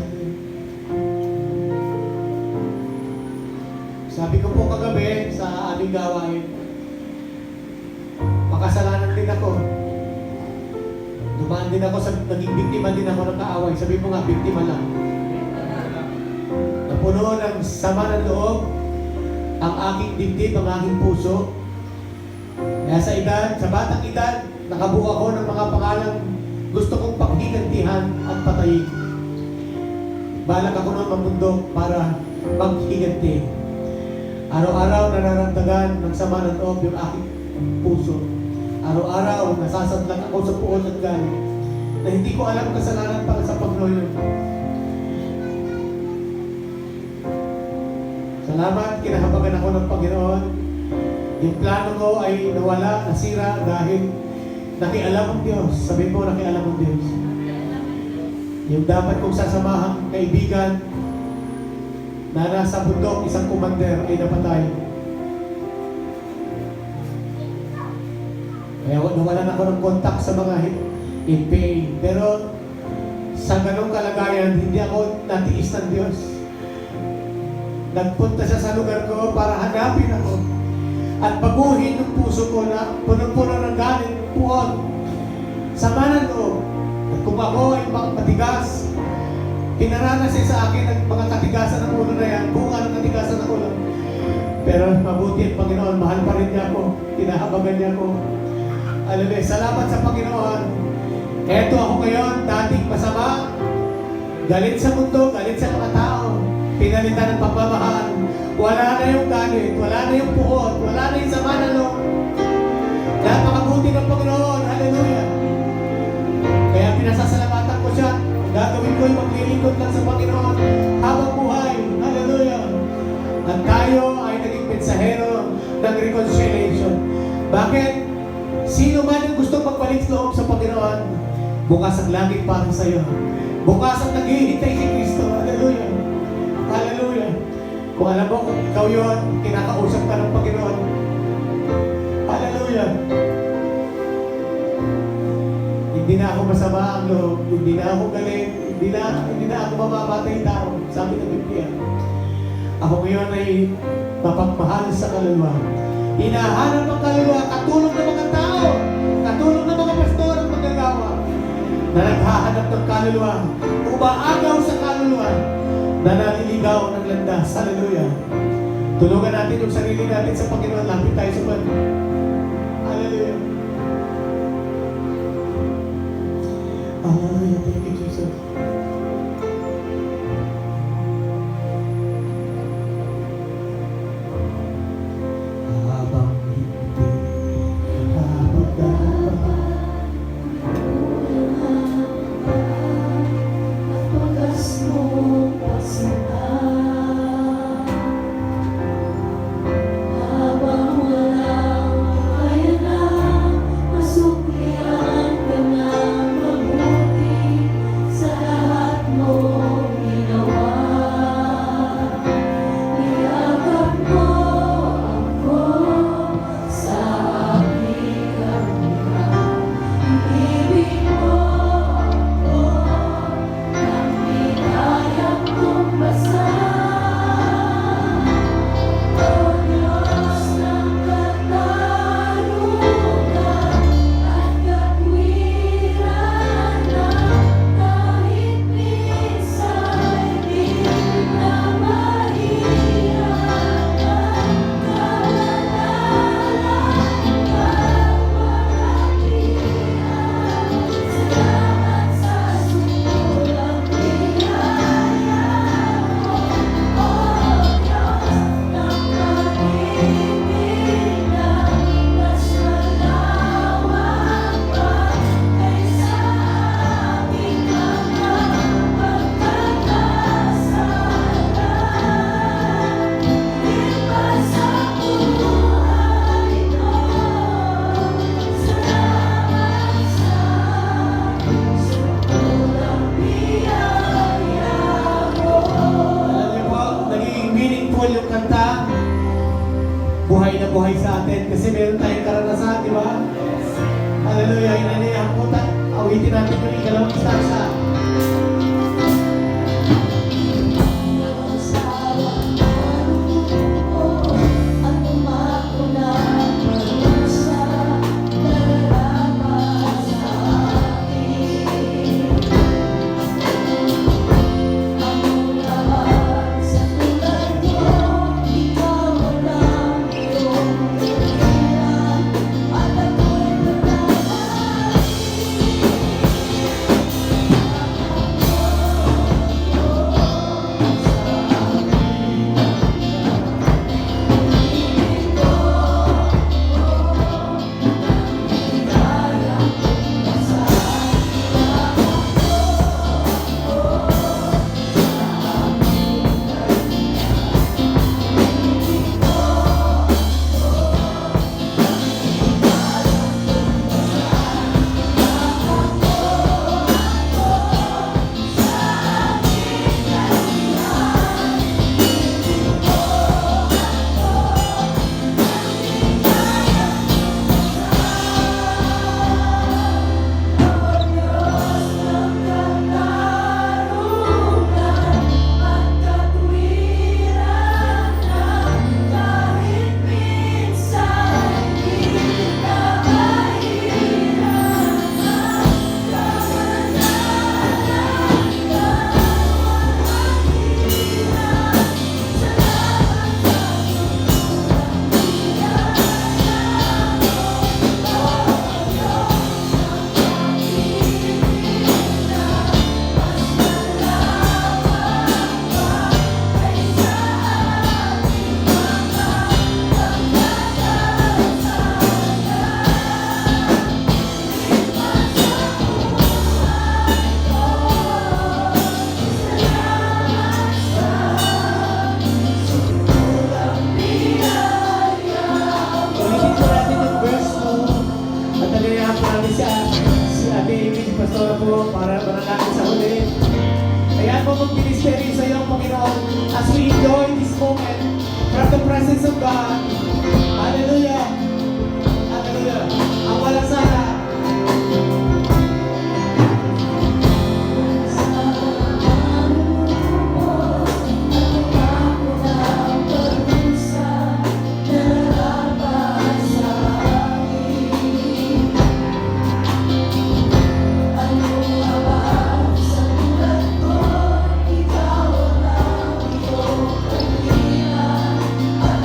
Sabi ko po kagabi sa aming gawain, makasalanan din ako. Dumaan din ako sa, naging biktima din ako ng kaaway. Sabi mo nga, biktima lang. Napuno ng sama ng loob ang aking dibdib, ang aking puso. Kaya sa batang edad, nakabuo ako ng mga pangalang gusto kong paghigantihan at patayin. Balak ako ng mamundok para maghiganti. Araw-araw nararamdagan ng sama ng loob yung aking puso. Araw-araw nasasadlang ako sa puon at galit na hindi ko alam kasalanan para sa Panginoon. Salamat, kinahabagan ako ng Panginoon. Yung plano ko ay nawala, nasira dahil nakialam ang Diyos. Sabi mo, nakialam ang Diyos. Yung dapat kong sasamahang kaibigan na nasa bundok, isang commander ay napatay. Kaya nawalan ako ng kontak sa mga NPA. Pero sa ganong kalagayan, hindi ako natiis ng Diyos. Nagpunta siya sa lugar ko para hanapin ako at baguhin yung puso ko na puno-puno ng galit, puon, sama ng loob. At kung ako ay matigas, pinaranas siya sa akin ang mga katigasan ng ulo na yan, bunga ng katigasan ng ulo. Pero mabuti ang Panginoon, mahal pa rin niya ako, tinahabagan niya ako. Hallelujah, salamat sa Panginoon. Eto ako ngayon, dating masama, galit sa mundo, galit sa mga tao, pinalitan ng pagmamahal. Wala na yung galit, wala na yung puot, wala na yung sama ng loob. Napakabuti ng Panginoon, hallelujah. Kaya pinasasalamatan ko siya. Ang gagawin ko ay maglilingkod lang sa Panginoon habang buhay, hallelujah. At tayo ay naging mensahero ng reconciliation. Bakit? Sino man ang gusto magbalik loob sa Panginoon, bukas ang langit para sa iyo. Bukas ang naghihintay si Kristo, hallelujah. Hallelujah. Kung alam mo, kung ikaw yun, kinakausap ka ng Panginoon. Hallelujah. Hindi na ako masama ang loob, hindi na ako galit, hindi na ako mamamatay tao. Sabi ng Biblia. Ako ngayon ay mapagmahal sa kaluluwa. Hinahanap ang kaluluwa, katulong ng mga tao, katulong ng mga pastor ang magagawa na naghahanap ng kaluluwa, umaagaw sa kaluluwa, na naliligaw ng landas. Hallelujah. Tulungan natin yung sarili natin sa Panginoon. Lapit tayo sa Panginoon. Hallelujah. Hallelujah. Thank you, Jesus. Habang hindi nakapagdapat, yung kanta, buhay na buhay sa atin. Kasi meron tayong karanasan, di ba? Hallelujah. Inanayang po awitin natin yung ikalawang stanza. Para manalangin sa huli. Kaya po mag-ministry sa iyo, Panginoon, as we enjoy this moment from the presence of God. Hallelujah! Hallelujah! Ang walang sala. Ikaw ang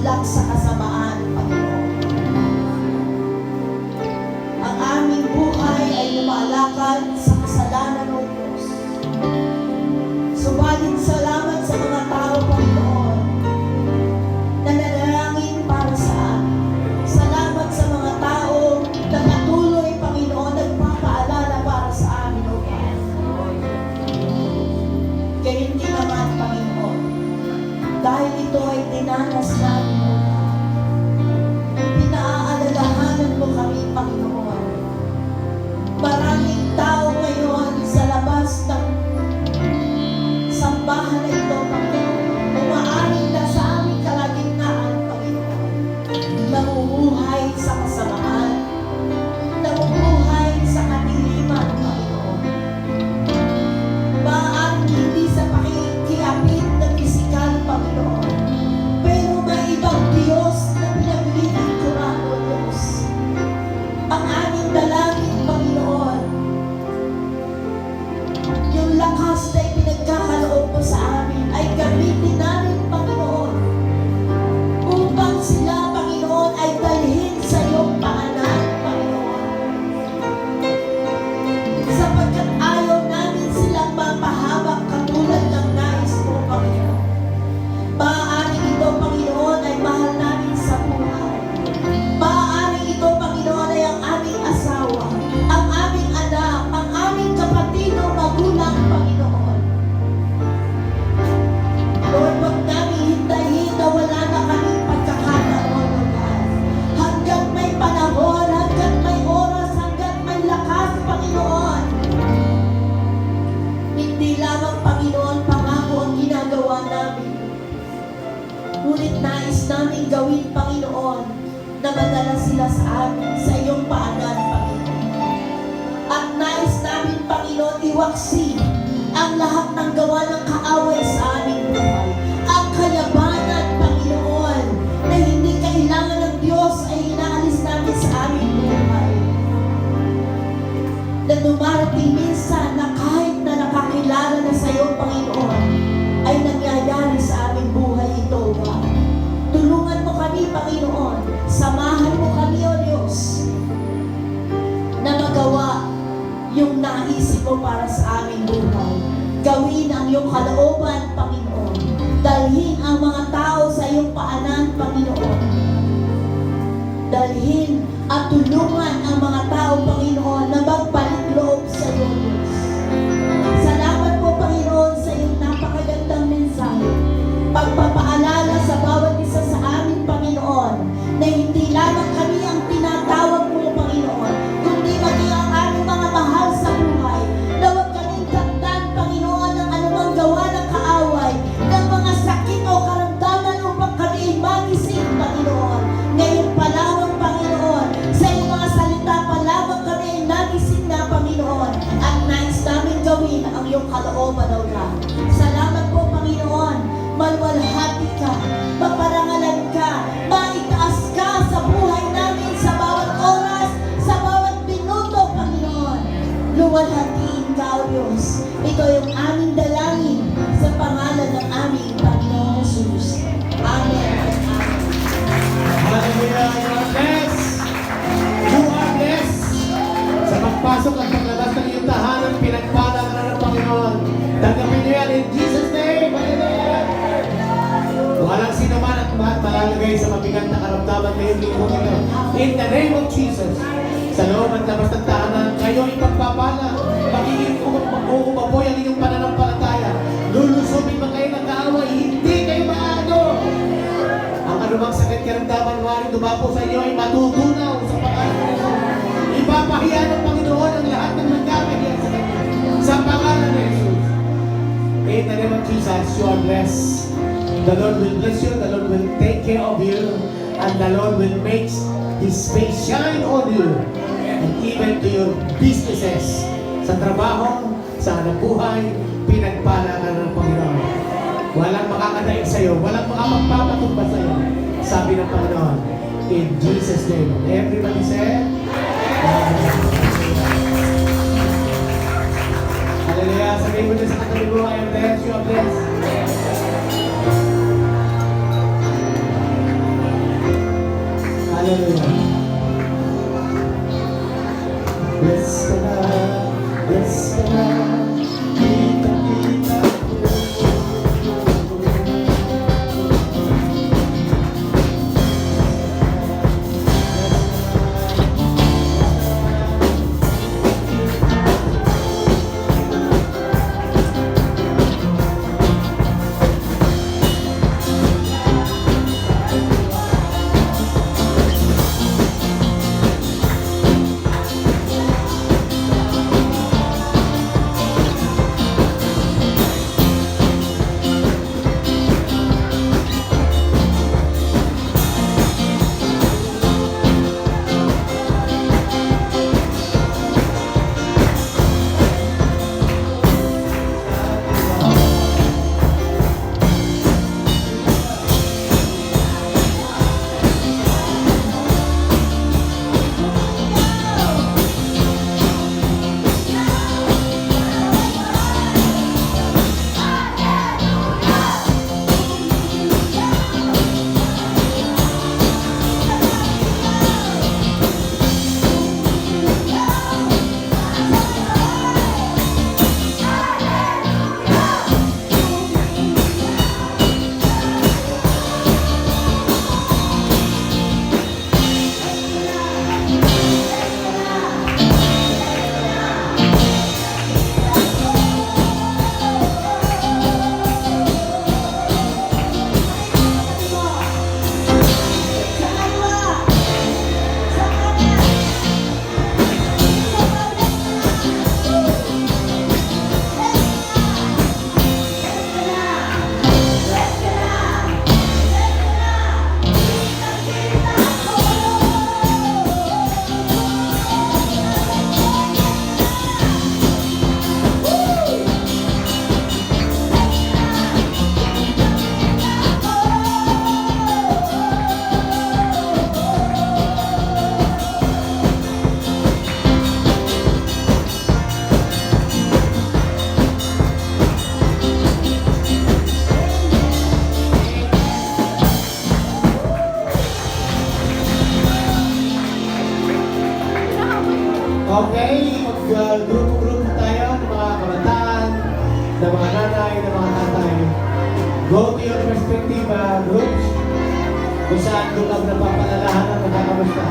lumadlak sa kasamaan, Panginoon. Ang aming buhay ay lumalakad sa kasalanan ng Diyos. Subalit salamat sa mga tao, Panginoon, na nanalangin para sa amin. Salamat sa mga tao na patuloy, Panginoon, nagpapaalala para sa amin, O God. Ganyan din naman, Panginoon, dahil ito ay dinanas namin, O God. Pinaalalahanan mo kami, Panginoon. Maraming tao ngayon sa labas ng sambahan na ito, Panginoon. Umaaring na sa aming kalagitnaan, Panginoon. Namumuhay sa kasamaan. Namumuhay sa kadiliman, Panginoon. Maaaring hindi sa pakikiapit na pisikal, Panginoon. Pero may ibang Diyos na pinaglilingkuran, O Diyos. Ang aming dalangin, Panginoon, yung lakas na ipinagkakaloob mo sa amin ay gamitin namin, Panginoon, upang sila, Panginoon, ay dalhin sa iyong paanan, Panginoon. Sapagkat ayaw namin silang mapahamak katulad ng nais mo, Panginoon. Maaaring ito, Panginoon, ay mahal namin sa buhay. Maaaring ito, Panginoon, ay ang aming asawa, ang aming anak, ang aming kapatid o magulang, Panginoon. Lord, huwag namin hintayin na wala na kaming pagkakataon, O God. Hanggang may panahon, hanggang may oras, hanggang may lakas, Panginoon. Hindi lamang, Panginoon, pangako ang ginagawa namin. Ngunit nais namin gawin, Panginoon, na madala sila sa amin, sa iyong paanan, Panginoon. At nais namin, Panginoon, iwaksi ang lahat ng gawa ng kaaway sa aming buhay. Ang kayabanan, Panginoon, na hindi kailangan ng Diyos ay inaalis namin sa aming buhay. Na dumarating minsan na kahit na nakakilala na sa iyo, Panginoon, ay nangyayari sa aming buhay ito, God. Tulungan mo kami, Panginoon. Samahan mo kami, O Diyos, na magawa yung naisip mo para sa aming buhay. Gawin ang iyong kalooban, Panginoon. Dalhin ang mga tao sa iyong paanan, Panginoon. Dalhin at tulungan ang mga tao, Panginoon, na magbalik loob sa iyo, Diyos. Salamat po, Panginoon, sa iyong napakagandang mensahe. Pagpapaalala sa bawat isa sa amin, Panginoon, na hindi lamang kami ang tinatawag mo, Panginoon, kundi maging ang aming mga mahal sa buhay, na huwag kaming tagdan, Panginoon, ng anumang gawa ng kaaway, ng mga sakit o karamdaman upang kami magising, Panginoon. Ngayon pa lamang, Panginoon, sa iyong mga salita pa lamang kami ay nagising na, Panginoon, at nais namin gawin ang iyong kalooban, O God. Salamat po, Panginoon. Malwalhati ka, maparangalan ka, maitaas ka sa buhay namin sa bawat oras, sa bawat minuto, Panginoon. Luwalhatiin ka, O Diyos. Ito yung aming dalangin sa pangalan ng aming Panginoon Jesus. Amen. Hallelujah! You are blessed! You are blessed! Sa pagpasok at paglabas ng iyong tahanan, pinagpala ka na ng Panginoon. Tanggapin niyo yan in Jesus' name! Hallelujah! Walang sino man at malalagay sa mabigat na karamdaman ngayong lingkong ito. In the name of Jesus, sa loob at labas ng tahanan, kayo ipagpapala. Magiging uumapoy ang inyong pananampalataya. Lulusubin man kayo ng kaaway, hindi kayo maano. Ang anumang sakit karamdaman wari dumapo sa inyo ay matutunaw sa pangalan ng Jesus. Ipapahiya ng Panginoon ang lahat ng nagkakahiya sa kanya. Sa pangalan ng Jesus. In the name of Jesus, you are blessed. The Lord will bless you, the Lord will take care of you, and the Lord will make His face shine on you, and even to your businesses. Sa trabaho, sa hanap buhay, pinagpala ka ng Panginoon. Walang makakadaig sa iyo, walang makapagpapatumba sa iyo. Sabi ng Panginoon, in Jesus' name. Everybody say, Hallelujah. Sabihin mo din sa katabi mo, I am blessed, you are blessed. ng mga tatay. Go to your respective groups kung saan lugar na papalalahan ang magkakamusta.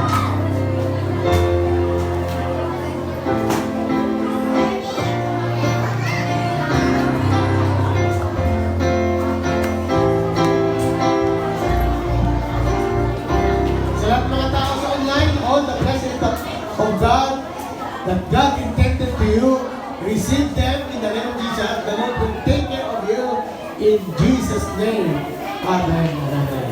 Sa lahat ng mga tao sa online, all the blessings of God that God intended to you, receive them in the name of Jesus. The Lord will take care of you in Jesus' name. Amen. Amen.